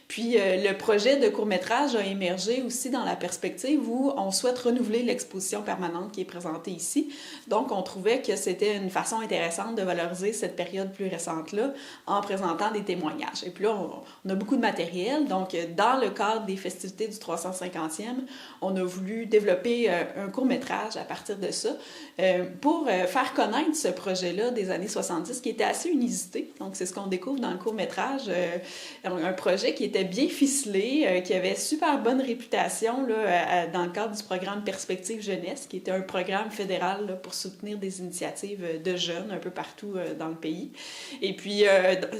Puis, le projet de court-métrage a émergé aussi dans la perspective où on souhaite renouveler l'exposition permanente qui est présentée ici. Donc, on trouvait que c'était une façon intéressante de valoriser cette période plus récente-là en présentant des témoignages. Et puis là, on a beaucoup de matériel. Donc, dans le cadre des festivités du 350e, on a voulu développer un court-métrage à partir de ça pour faire connaître ce projet-là des années 70 qui était assez inusité. Donc, c'est ce qu'on découvre dans le court-métrage. Un projet qui était bien ficelé, qui avait super bonne réputation là, dans le cadre du programme Perspective Jeunesse, qui était un programme fédéral là, pour soutenir des initiatives de jeunes un peu partout dans le pays. Et puis,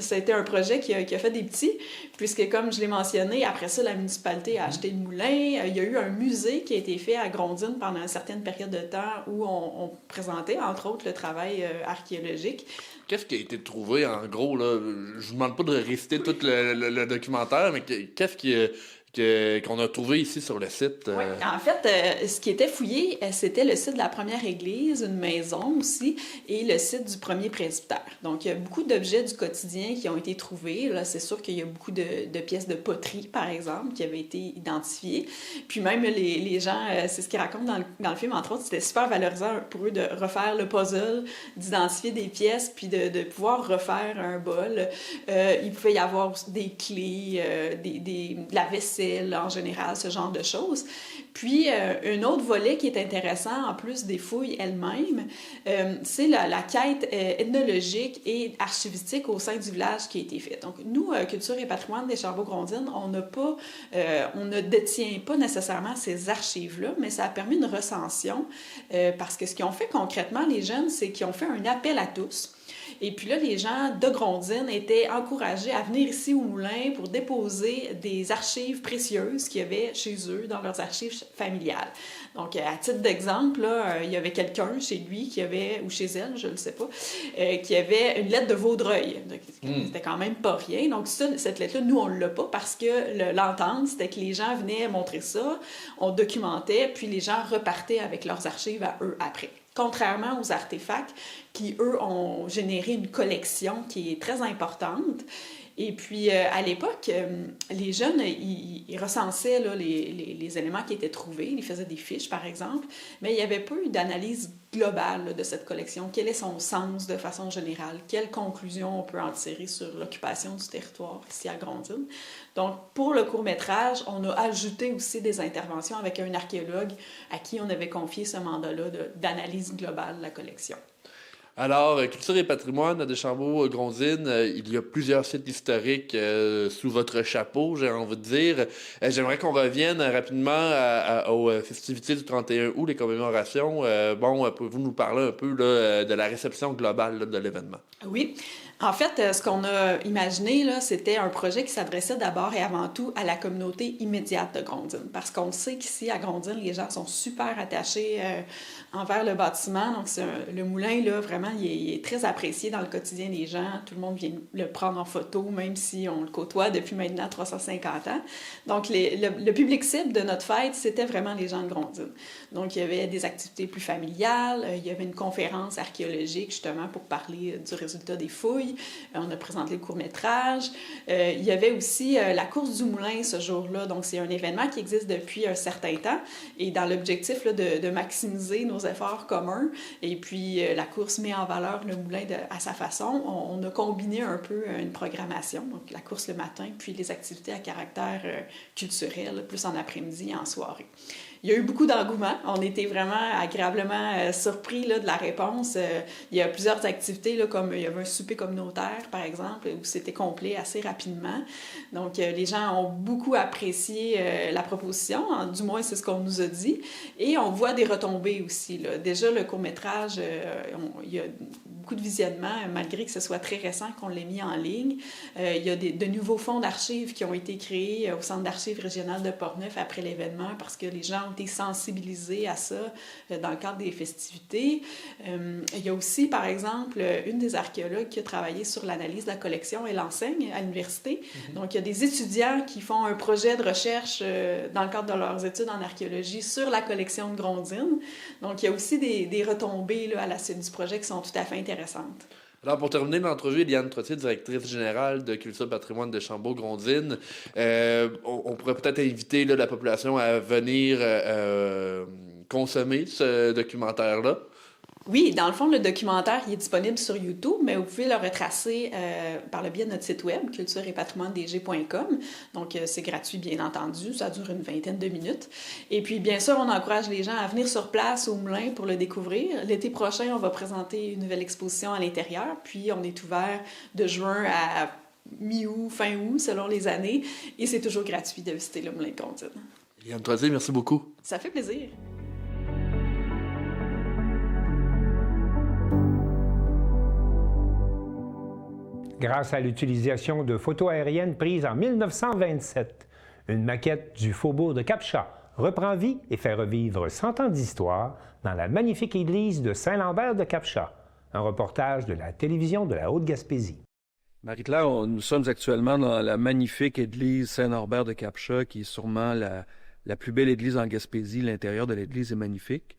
ça a été un projet qui a fait des petits, puisque, comme je l'ai mentionné, après ça, la municipalité a acheté le moulin. Il y a eu un musée qui a été fait à Grondines pendant une certaine période de temps où on présentait, entre autres, le travail archéologique. Qu'est-ce qui a été trouvé, en gros, là? Je vous demande pas de réciter tout le documentaire, mais qu'est-ce qu'on a trouvé ici sur le site? Oui, en fait, ce qui était fouillé, c'était le site de la première église, une maison aussi, et le site du premier presbytère. Donc, il y a beaucoup d'objets du quotidien qui ont été trouvés. Là, c'est sûr qu'il y a beaucoup de pièces de poterie, par exemple, qui avaient été identifiées. Puis même, les gens, c'est ce qu'ils racontent dans le film, entre autres, c'était super valorisant pour eux de refaire le puzzle, d'identifier des pièces, puis de pouvoir refaire un bol. Il pouvait y avoir des clés, de la vessie vaisselle en général, ce genre de choses. Puis, un autre volet qui est intéressant, en plus des fouilles elles-mêmes, c'est la quête ethnologique et archivistique au sein du village qui a été faite. Donc, nous, Culture et patrimoine des Chambauds-Grondines, on ne détient pas nécessairement ces archives-là, mais ça a permis une recension parce que ce qu'ils ont fait concrètement, les jeunes, c'est qu'ils ont fait un appel à tous. Et puis là, les gens de Grondines étaient encouragés à venir ici au moulin pour déposer des archives précieuses qu'il y avait chez eux dans leurs archives familiales. Donc, à titre d'exemple, là, il y avait quelqu'un chez lui qui avait, ou chez elle, je ne le sais pas, qui avait une lettre de Vaudreuil. C'était quand même pas rien. Donc, cette lettre-là, nous, on ne l'a pas parce que l'entente, c'était que les gens venaient montrer ça, on documentait, puis les gens repartaient avec leurs archives à eux après. Contrairement aux artefacts qui, eux, ont généré une collection qui est très importante. Et puis, à l'époque, les jeunes, ils recensaient là, les éléments qui étaient trouvés. Ils faisaient des fiches, par exemple, mais il n'y avait pas eu d'analyse globale là, de cette collection. Quel est son sens de façon générale? Quelles conclusions on peut en tirer sur l'occupation du territoire ici à Grondines? Donc, pour le court-métrage, on a ajouté aussi des interventions avec un archéologue à qui on avait confié ce mandat-là d'analyse globale de la collection. Alors, Culture et patrimoine de Chambauds-Grondines, il y a plusieurs sites historiques sous votre chapeau, j'ai envie de dire. J'aimerais qu'on revienne rapidement aux festivités du 31 août, les commémorations. Pouvez-vous nous parler un peu là, de la réception globale là, de l'événement? Oui. En fait, ce qu'on a imaginé, là, c'était un projet qui s'adressait d'abord et avant tout à la communauté immédiate de Grondines. Parce qu'on sait qu'ici, à Grondines, les gens sont super attachés envers le bâtiment. Donc, le moulin, là, vraiment, il est très apprécié dans le quotidien des gens. Tout le monde vient le prendre en photo, même si on le côtoie depuis maintenant 350 ans. Donc, le public cible de notre fête, c'était vraiment les gens de Grondines. Donc, il y avait des activités plus familiales. Il y avait une conférence archéologique, justement, pour parler du résultat des fouilles. On a présenté le court-métrage. Il y avait aussi la course du moulin ce jour-là. Donc, c'est un événement qui existe depuis un certain temps et dans l'objectif là, de maximiser nos efforts communs. Et puis, la course met en valeur le moulin à sa façon. On a combiné un peu une programmation, donc la course le matin, puis les activités à caractère culturel, plus en après-midi et en soirée. Il y a eu beaucoup d'engouement. On était vraiment agréablement surpris là, de la réponse. Il y a plusieurs activités, là, comme il y avait un souper communautaire, par exemple, où c'était complet assez rapidement. Donc, les gens ont beaucoup apprécié la proposition, du moins c'est ce qu'on nous a dit. Et on voit des retombées aussi. Là. Déjà, le court-métrage, il y a beaucoup de visionnements, malgré que ce soit très récent qu'on l'ait mis en ligne. Il y a de nouveaux fonds d'archives qui ont été créés au Centre d'archives régional de Portneuf après l'événement parce que les gens ont été sensibilisés à ça dans le cadre des festivités. Il y a aussi, par exemple, une des archéologues qui a travaillé sur l'analyse de la collection. Elle enseigne à l'université. Donc, il y a des étudiants qui font un projet de recherche dans le cadre de leurs études en archéologie sur la collection de Grondines. Donc, il y a aussi des retombées là, à la suite du projet qui sont tout à fait intéressantes. Alors, pour terminer l'entrevue, Eliane Trottier, directrice générale de Culture et patrimoine de Chambauds-Grondines, on pourrait peut-être inviter là, la population à venir consommer ce documentaire-là. Oui, dans le fond, le documentaire il est disponible sur YouTube, mais vous pouvez le retracer par le biais de notre site web, culture-et-patrimoine-dg.com. Donc, c'est gratuit, bien entendu. Ça dure une vingtaine de minutes. Et puis, bien sûr, on encourage les gens à venir sur place au moulin pour le découvrir. L'été prochain, on va présenter une nouvelle exposition à l'intérieur. Puis, on est ouvert de juin à mi-août, fin août, selon les années. Et c'est toujours gratuit de visiter le moulin de Grondines. Eliane Trottier, merci beaucoup. Ça fait plaisir. Grâce à l'utilisation de photos aériennes prises en 1927, une maquette du faubourg de Cap-Chat reprend vie et fait revivre 100 ans d'histoire dans la magnifique église de Saint-Lambert de Cap-Chat. Un reportage de la télévision de la Haute-Gaspésie. Marie-Claire, nous sommes actuellement dans la magnifique église Saint-Norbert de Cap-Chat, qui est sûrement la plus belle église en Gaspésie. L'intérieur de l'église est magnifique.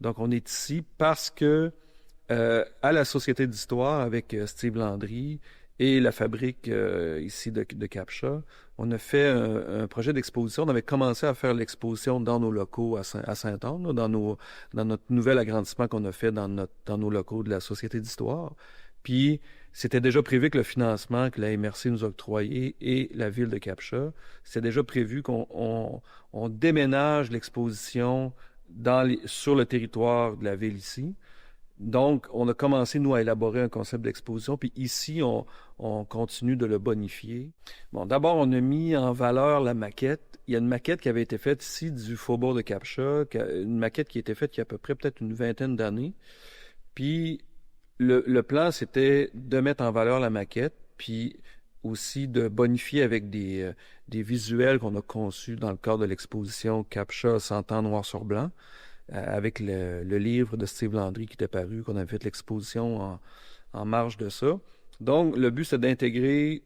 Donc, on est ici parce que, à la Société d'histoire, avec Steve Landry et la fabrique ici de Cap-Chat, on a fait un projet d'exposition. On avait commencé à faire l'exposition dans nos locaux à Saint-Anne, là, dans notre nouvel agrandissement qu'on a fait dans nos locaux de la Société d'histoire. Puis, c'était déjà prévu que le financement que la MRC nous a octroyé et la ville de Cap-Chat, c'était déjà prévu qu'on déménage l'exposition sur le territoire de la ville ici. Donc, on a commencé, nous, à élaborer un concept d'exposition, puis ici, on continue de le bonifier. Bon, d'abord, on a mis en valeur la maquette. Il y a une maquette qui avait été faite ici du faubourg de Cap-Chat, une maquette qui a été faite il y a à peu près peut-être une vingtaine d'années. Puis, le plan, c'était de mettre en valeur la maquette, puis aussi de bonifier avec des visuels qu'on a conçus dans le cadre de l'exposition Cap-Chat 100 ans noir sur blanc, avec le livre de Steve Landry qui était paru, qu'on avait fait l'exposition en marge de ça. Donc, le but, c'est d'intégrer,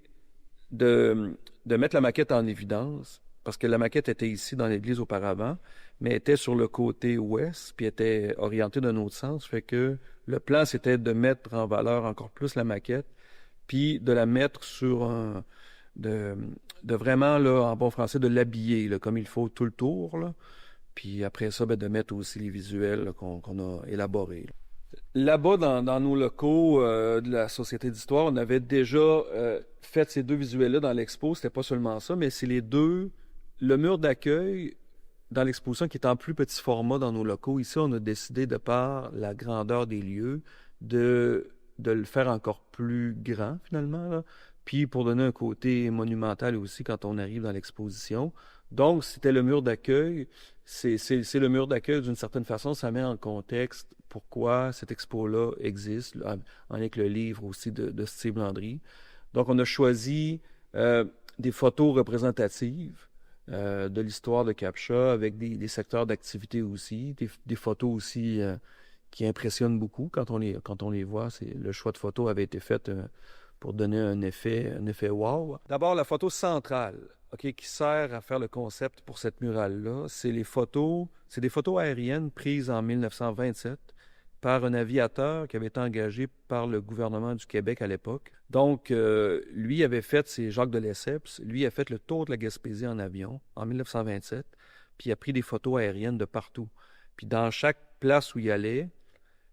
de mettre la maquette en évidence, parce que la maquette était ici dans l'église auparavant, mais était sur le côté ouest, puis était orientée d'un autre sens. Fait que le plan, c'était de mettre en valeur encore plus la maquette, puis de la mettre sur de vraiment, là, en bon français, de l'habiller, là, comme il faut tout le tour, là. Puis après ça, de mettre aussi les visuels là, qu'on a élaborés. Là-bas, dans nos locaux de la Société d'histoire, on avait déjà fait ces deux visuels-là dans l'expo. C'était pas seulement ça, mais c'est le mur d'accueil dans l'exposition qui est en plus petit format dans nos locaux. Ici, on a décidé, de par la grandeur des lieux, de le faire encore plus grand, finalement, là. Puis pour donner un côté monumental aussi quand on arrive dans l'exposition. Donc, c'était le mur d'accueil. C'est le mur d'accueil d'une certaine façon. Ça met en contexte pourquoi cette expo-là existe, avec le livre aussi de Steve Landry. Donc, on a choisi des photos représentatives de l'histoire de Cap-Chat avec des secteurs d'activité aussi, des photos aussi qui impressionnent beaucoup quand on les voit. Le choix de photos avait été fait pour donner un effet wow. D'abord, la photo centrale, qui sert à faire le concept pour cette murale-là, c'est des photos aériennes prises en 1927 par un aviateur qui avait été engagé par le gouvernement du Québec à l'époque. Donc, lui avait fait, c'est Jacques de Lesseps, lui a fait le tour de la Gaspésie en avion en 1927, puis il a pris des photos aériennes de partout. Puis dans chaque place où il allait,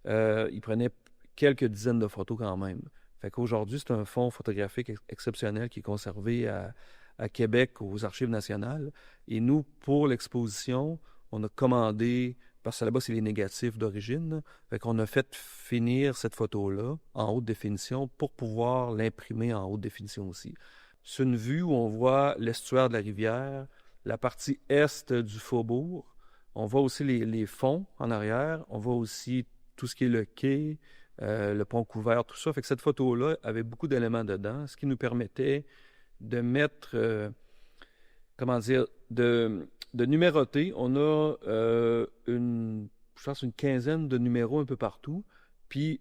il prenait quelques dizaines de photos quand même. Fait qu'aujourd'hui, c'est un fonds photographique exceptionnel qui est conservé à Québec, aux Archives nationales. Et nous, pour l'exposition, on a commandé, parce que là-bas, c'est les négatifs d'origine, fait qu'on a fait finir cette photo-là en haute définition pour pouvoir l'imprimer en haute définition aussi. C'est une vue où on voit l'estuaire de la rivière, la partie est du faubourg. On voit aussi les fonds en arrière. On voit aussi tout ce qui est le quai, le pont couvert, tout ça. Fait que cette photo-là avait beaucoup d'éléments dedans, ce qui nous permettait de mettre, de numéroter. On a une quinzaine de numéros un peu partout. Puis,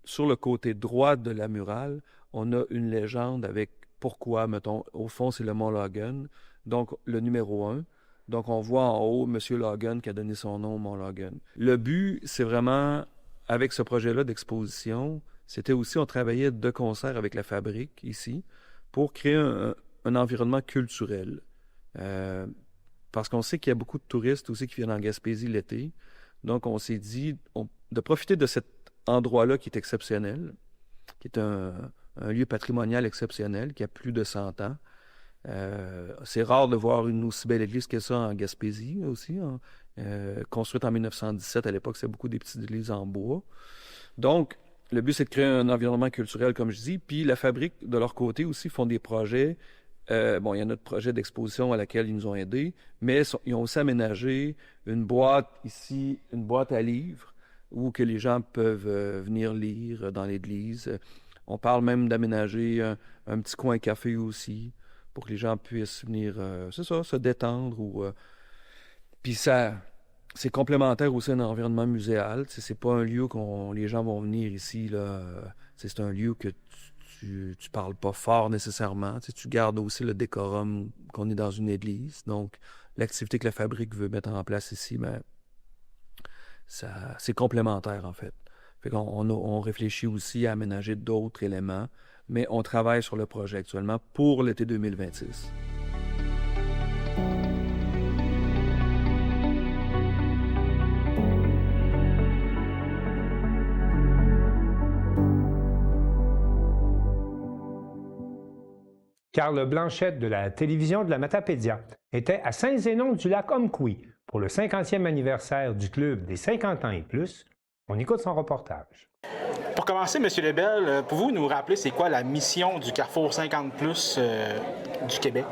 sur le côté droit de la murale, on a une légende avec pourquoi, mettons, au fond, c'est le Mont Logan. Donc, le numéro 1. Donc, on voit en haut M. Logan qui a donné son nom au Mont Logan. Le but, c'est vraiment, avec ce projet-là d'exposition, c'était aussi, on travaillait de concert avec la Fabrique ici pour créer un environnement culturel. Parce qu'on sait qu'il y a beaucoup de touristes aussi qui viennent en Gaspésie l'été. Donc, on s'est dit de profiter de cet endroit-là qui est exceptionnel, qui est un lieu patrimonial exceptionnel, qui a plus de 100 ans. C'est rare de voir une aussi belle église que ça en Gaspésie aussi, construite en 1917. À l'époque, c'est beaucoup des petites églises en bois. Donc, le but, c'est de créer un environnement culturel, comme je dis. Puis la Fabrique, de leur côté aussi, font des projets. Il y a notre projet d'exposition à laquelle ils nous ont aidés, mais ils ont aussi aménagé une boîte ici, une boîte à livres, où que les gens peuvent venir lire dans l'église. On parle même d'aménager un petit coin café aussi, pour que les gens puissent venir, se détendre. Puis ça, c'est complémentaire aussi à un environnement muséal. C'est pas un lieu les gens vont venir ici, là. C'est un lieu que tu parles pas fort nécessairement. Tu gardes aussi le décorum qu'on est dans une église. Donc, l'activité que la Fabrique veut mettre en place ici, c'est complémentaire, en fait. Fait qu'on réfléchit aussi à aménager d'autres éléments, mais on travaille sur le projet actuellement pour l'été 2026. Carl Blanchette de la télévision de la Matapédia était à Saint-Zénon-du-Lac-Omekoui pour le 50e anniversaire du Club des 50 ans et plus. On écoute son reportage. Pour commencer, M. Lebel, pouvez-vous nous rappeler c'est quoi la mission du Carrefour 50+ du Québec?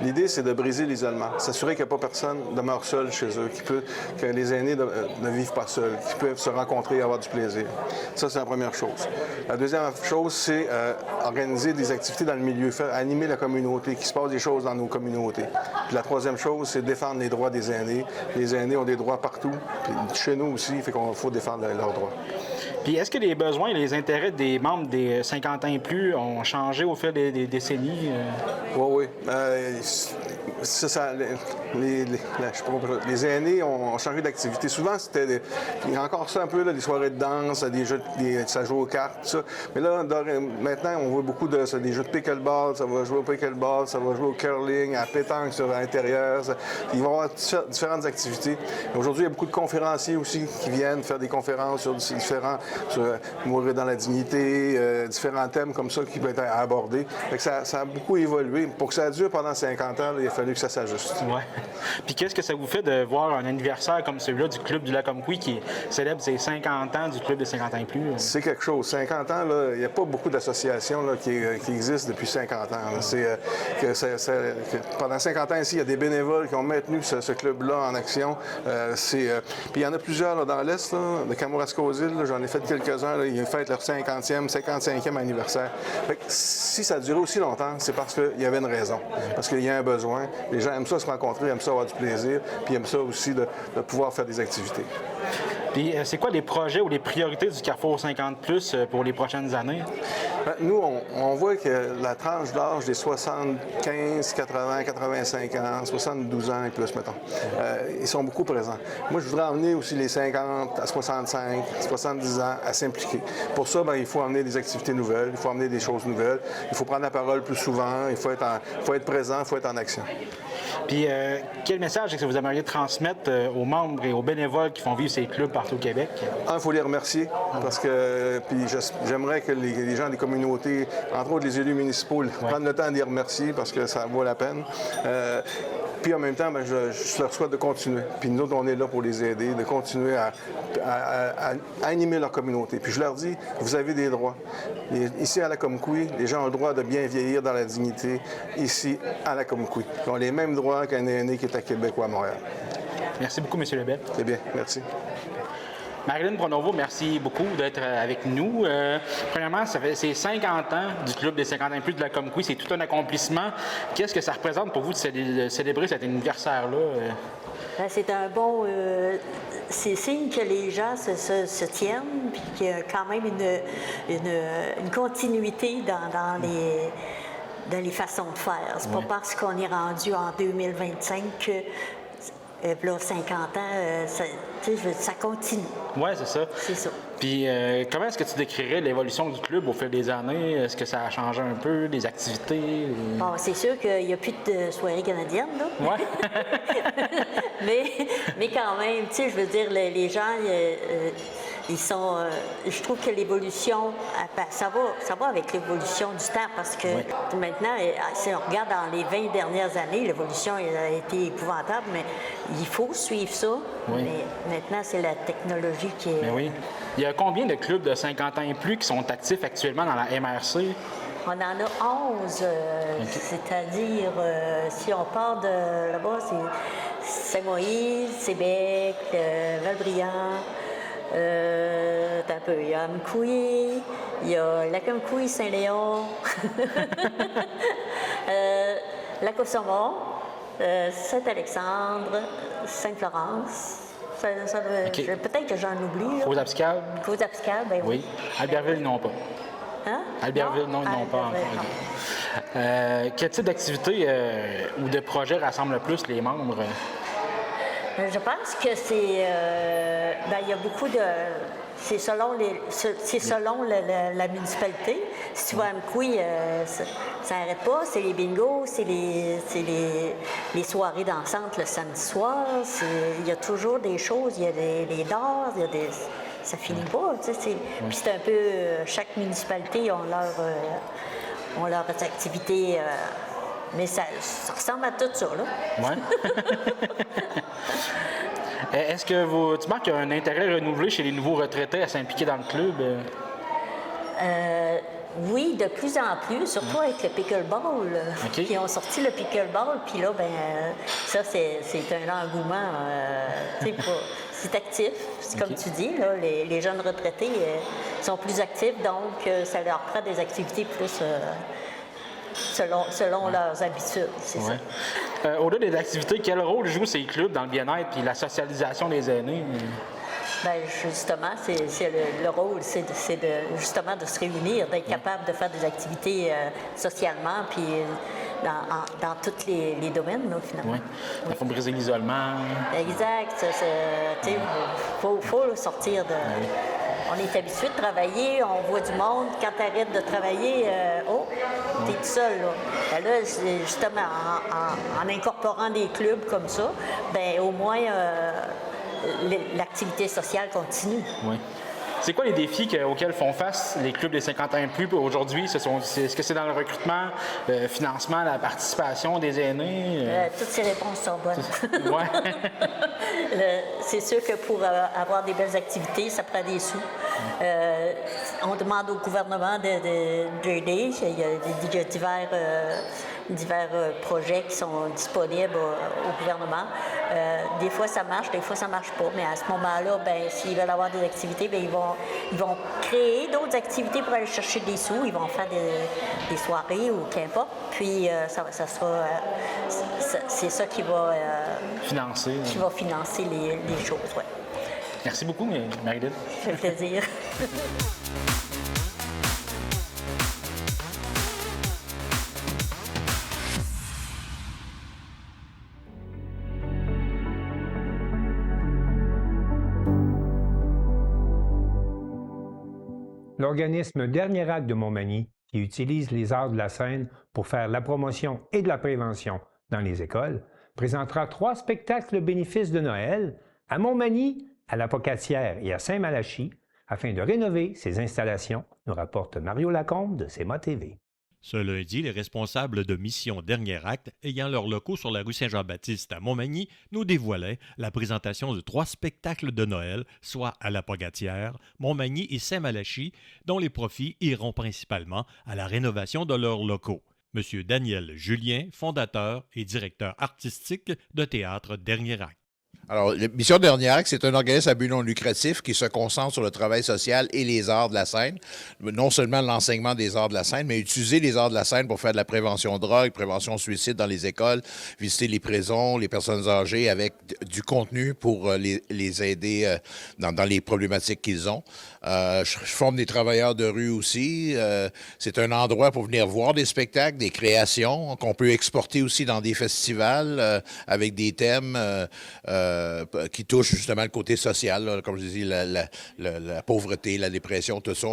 L'idée, c'est de briser l'isolement, s'assurer que pas personne demeure seul chez eux, que les aînés ne vivent pas seuls, qu'ils peuvent se rencontrer et avoir du plaisir. Ça, c'est la première chose. La deuxième chose, c'est organiser des activités dans le milieu, faire animer la communauté, qu'il se passe des choses dans nos communautés. Puis la troisième chose, c'est défendre les droits des aînés. Les aînés ont des droits partout, puis chez nous aussi, il faut défendre leurs droits. Puis est-ce que les besoins et les intérêts des membres des 50 ans et plus ont changé au fil des décennies? Oui. Les aînés ont changé d'activité. Souvent, il y a encore ça un peu, là, des soirées de danse, ça joue aux cartes, tout ça. Mais là, maintenant, on voit beaucoup des jeux de pickleball, ça va jouer au pickleball, ça va jouer au curling, à la pétanque sur l'intérieur. Il va y avoir différentes activités. Aujourd'hui, il y a beaucoup de conférenciers aussi qui viennent faire des conférences sur mourir dans la dignité, différents thèmes comme ça qui peuvent être abordés. Ça a beaucoup évolué. Pour que ça dure pendant 50 ans, il a fallu que ça s'ajuste. Oui. Puis qu'est-ce que ça vous fait de voir un anniversaire comme celui-là du Club du Lac-Omekoui qui célèbre ses 50 ans du Club des 50 ans et plus? C'est quelque chose. 50 ans, il n'y a pas beaucoup d'associations qui existent depuis 50 ans. Pendant 50 ans ici, il y a des bénévoles qui ont maintenu ce club-là en action. Puis il y en a plusieurs là, dans l'Est, de Kamouraska-aux-Îles. J'en ai fait quelques-uns. Là, ils fêtent leur 50e, 55e anniversaire. Fait que si ça a duré aussi longtemps, c'est parce qu'il y avait une raison. Parce qu'il y a un besoin. Les gens aiment ça se rencontrer, aiment ça avoir du plaisir, puis aiment ça aussi de pouvoir faire des activités. Puis c'est quoi les projets ou les priorités du Carrefour 50+ pour les prochaines années? Nous, on voit que la tranche d'âge des 75, 80, 85 ans, 72 ans et plus, mettons, ils sont beaucoup présents. Moi, je voudrais emmener aussi les 50 à 65, 70 ans à s'impliquer. Pour ça, il faut emmener des activités nouvelles, il faut emmener des choses nouvelles, il faut prendre la parole plus souvent, il faut être présent, il faut être en action. Puis, quel message est-ce que vous aimeriez transmettre aux membres et aux bénévoles qui font vivre ces clubs partout au Québec? Il faut les remercier parce que j'aimerais que les gens des communautés, entre autres les élus municipaux, prennent le temps de les remercier parce que ça vaut la peine. Puis en même temps, je leur souhaite de continuer. Puis nous autres, on est là pour les aider, de continuer à animer leur communauté. Puis je leur dis, vous avez des droits. Ici à Lac-Omekoui, les gens ont le droit de bien vieillir dans la dignité, ici à Lac-Omekoui. Ils ont les mêmes droits qu'un aîné qui est à Québec ou à Montréal. Merci beaucoup, M. Lebel. C'est bien, merci. Marilyn Pronovo, merci beaucoup d'être avec nous. Premièrement, c'est 50 ans du Club des 50 ans et plus de Lac-Omekoui. C'est tout un accomplissement. Qu'est-ce que ça représente pour vous de célébrer cet anniversaire-là? C'est un bon... c'est signe que les gens se tiennent puis qu'il y a quand même une continuité dans les façons de faire. C'est pas parce qu'on est rendu en 2025 que... là, 50 ans, ça continue. Oui, c'est ça. C'est ça. Puis, comment est-ce que tu décrirais l'évolution du club au fil des années? Est-ce que ça a changé un peu, les activités? Bon, c'est sûr qu'il n'y a plus de soirées canadiennes, là. Oui. mais quand même, tu sais, je veux dire, les gens, ils sont... je trouve que l'évolution, ça va avec l'évolution du temps parce que maintenant, si on regarde dans les 20 dernières années, l'évolution a été épouvantable, mais il faut suivre ça. Oui. Mais maintenant, c'est la technologie qui est... Mais oui. Il y a combien de clubs de 50 ans et plus qui sont actifs actuellement dans la MRC? On en a 11, c'est-à-dire, si on part de là-bas, c'est Saint-Moïse, Sébec, Valbriand, il y a Amkoui, il y a Lac-Omekoui, Saint-Léon, Lac-au-Saumon, Saint-Alexandre, Sainte-Florence. Peut-être que j'en oublie. Faux-Abscab? Faux-Abscab, ben oui. Albertville, non pas. Hein? Albertville, non, ils n'ont pas encore. Quel type d'activité ou de projet rassemble le plus les membres? Je pense que c'est... il y a beaucoup de... C'est selon la municipalité. Si tu vas à Amkoui, ça n'arrête pas. C'est les bingos, c'est les soirées dansantes le samedi soir. Il y a toujours des choses. Il y a des danses, il y a des... Ça finit pas. Tu sais, Puis c'est un peu... chaque municipalité a ont leurs activités. Mais ça ressemble à tout ça, là. Ouais. Est-ce que tu manques un intérêt renouvelé chez les nouveaux retraités à s'impliquer dans le club? Oui, de plus en plus, surtout avec le pickleball. Qui ont sorti le pickleball, puis là, ça, c'est un engouement. C'est actif, c'est comme tu dis, là, les jeunes retraités sont plus actifs, donc ça leur prend des activités plus selon leurs habitudes, c'est ça. Au-delà des activités, quel rôle jouent ces clubs dans le bien-être et la socialisation des aînés? Justement, c'est le rôle, c'est justement de se réunir, d'être capable de faire des activités socialement, puis dans tous les domaines, là, finalement. Oui. Il faut briser l'isolement. Exact. Il faut sortir de... On est habitué de travailler, on voit du monde. Quand tu arrêtes de travailler, t'es tout seul. Là, justement, en incorporant des clubs comme ça, au moins... l'activité sociale continue. Oui. C'est quoi les défis auxquels font face les clubs des 50 ans et plus aujourd'hui? Est-ce que c'est dans le recrutement, le financement, la participation des aînés? Toutes ces réponses sont bonnes. Ouais. C'est sûr que pour avoir des belles activités, ça prend des sous. On demande au gouvernement d'aider. Il y a divers projets qui sont disponibles au gouvernement. Des fois, ça marche, des fois, ça marche pas. Mais à ce moment-là, s'ils veulent avoir des activités, ils vont créer d'autres activités pour aller chercher des sous. Ils vont faire des soirées ou qu'importe. Puis, ça sera... c'est ça qui va... financer. Qui va financer les choses, oui. Merci beaucoup, Marie-Lynne. Ça fait plaisir. L'organisme Dernier Acte de Montmagny, qui utilise les arts de la scène pour faire la promotion et de la prévention dans les écoles, présentera 3 spectacles bénéfices de Noël à Montmagny, à la Pocatière et à Saint-Malachie, afin de rénover ces installations, nous rapporte Mario Lacombe de CEMA TV. Ce lundi, les responsables de Mission Dernier Acte, ayant leurs locaux sur la rue Saint-Jean-Baptiste à Montmagny, nous dévoilaient la présentation de 3 spectacles de Noël, soit à la Pocatière, Montmagny et Saint-Malachie, dont les profits iront principalement à la rénovation de leurs locaux. M. Daniel Julien, fondateur et directeur artistique de Théâtre Dernier Acte. Alors, Mission Dernier Acte, c'est un organisme à but non lucratif qui se concentre sur le travail social et les arts de la scène. Non seulement l'enseignement des arts de la scène, mais utiliser les arts de la scène pour faire de la prévention drogue, prévention suicide dans les écoles, visiter les prisons, les personnes âgées avec du contenu pour les aider dans les problématiques qu'ils ont. Je forme des travailleurs de rue aussi. C'est un endroit pour venir voir des spectacles, des créations qu'on peut exporter aussi dans des festivals avec des thèmes qui touchent justement le côté social, là, comme je dis, la pauvreté, la dépression, tout ça.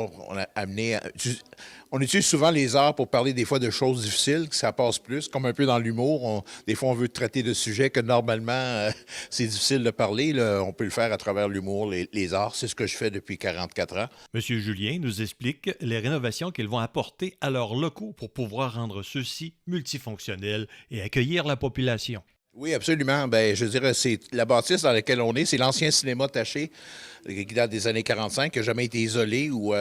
On utilise souvent les arts pour parler des fois de choses difficiles, que ça passe plus, comme un peu dans l'humour. Des fois, on veut traiter de sujets que normalement, c'est difficile de parler. Là, on peut le faire à travers l'humour, les arts. C'est ce que je fais depuis 44 ans. M. Julien nous explique les rénovations qu'ils vont apporter à leurs locaux pour pouvoir rendre ceux-ci multifonctionnels et accueillir la population. Oui, absolument. Je dirais, c'est la bâtisse dans laquelle on est, c'est l'ancien cinéma Taché, qui date des années 45, qui n'a jamais été isolé ou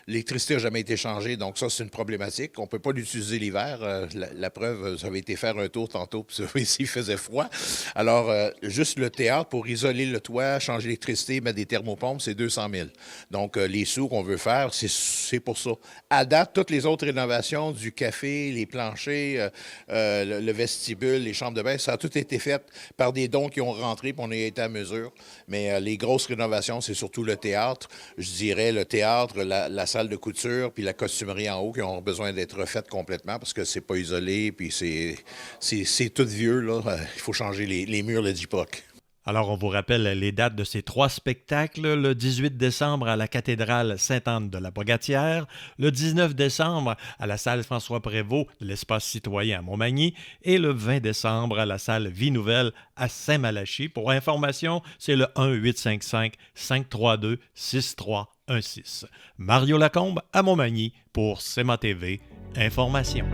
l'électricité n'a jamais été changée. Donc ça, c'est une problématique. On ne peut pas l'utiliser l'hiver. La preuve, ça avait été faire un tour tantôt, puis ici, il faisait froid. Alors, juste le théâtre, pour isoler le toit, changer l'électricité, mettre des thermopompes, c'est 200 000. Donc, les sous qu'on veut faire, c'est pour ça. À date, toutes les autres rénovations, du café, les planchers, le vestibule, les chambres de bain, ça a tout été fait par des dons qui ont rentré, puis on a été à mesure. Mais les grosses rénovations, c'est surtout le théâtre. Je dirais le théâtre, la salle de couture, puis la costumerie en haut qui ont besoin d'être refaites complètement parce que c'est pas isolé, puis c'est tout vieux, là. Il faut changer les murs, le J-POC. Alors, on vous rappelle les dates de ces 3 spectacles. Le 18 décembre à la cathédrale Sainte-Anne de la Pogatière, le 19 décembre à la salle François-Prévost de l'Espace citoyen à Montmagny et le 20 décembre à la salle Vie Nouvelle à Saint-Malachie. Pour information, c'est le 1-855-532-6316. Mario Lacombe à Montmagny pour CMA TV Information.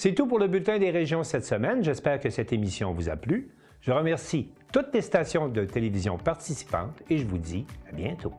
C'est tout pour le Bulletin des régions cette semaine. J'espère que cette émission vous a plu. Je remercie toutes les stations de télévision participantes et je vous dis à bientôt.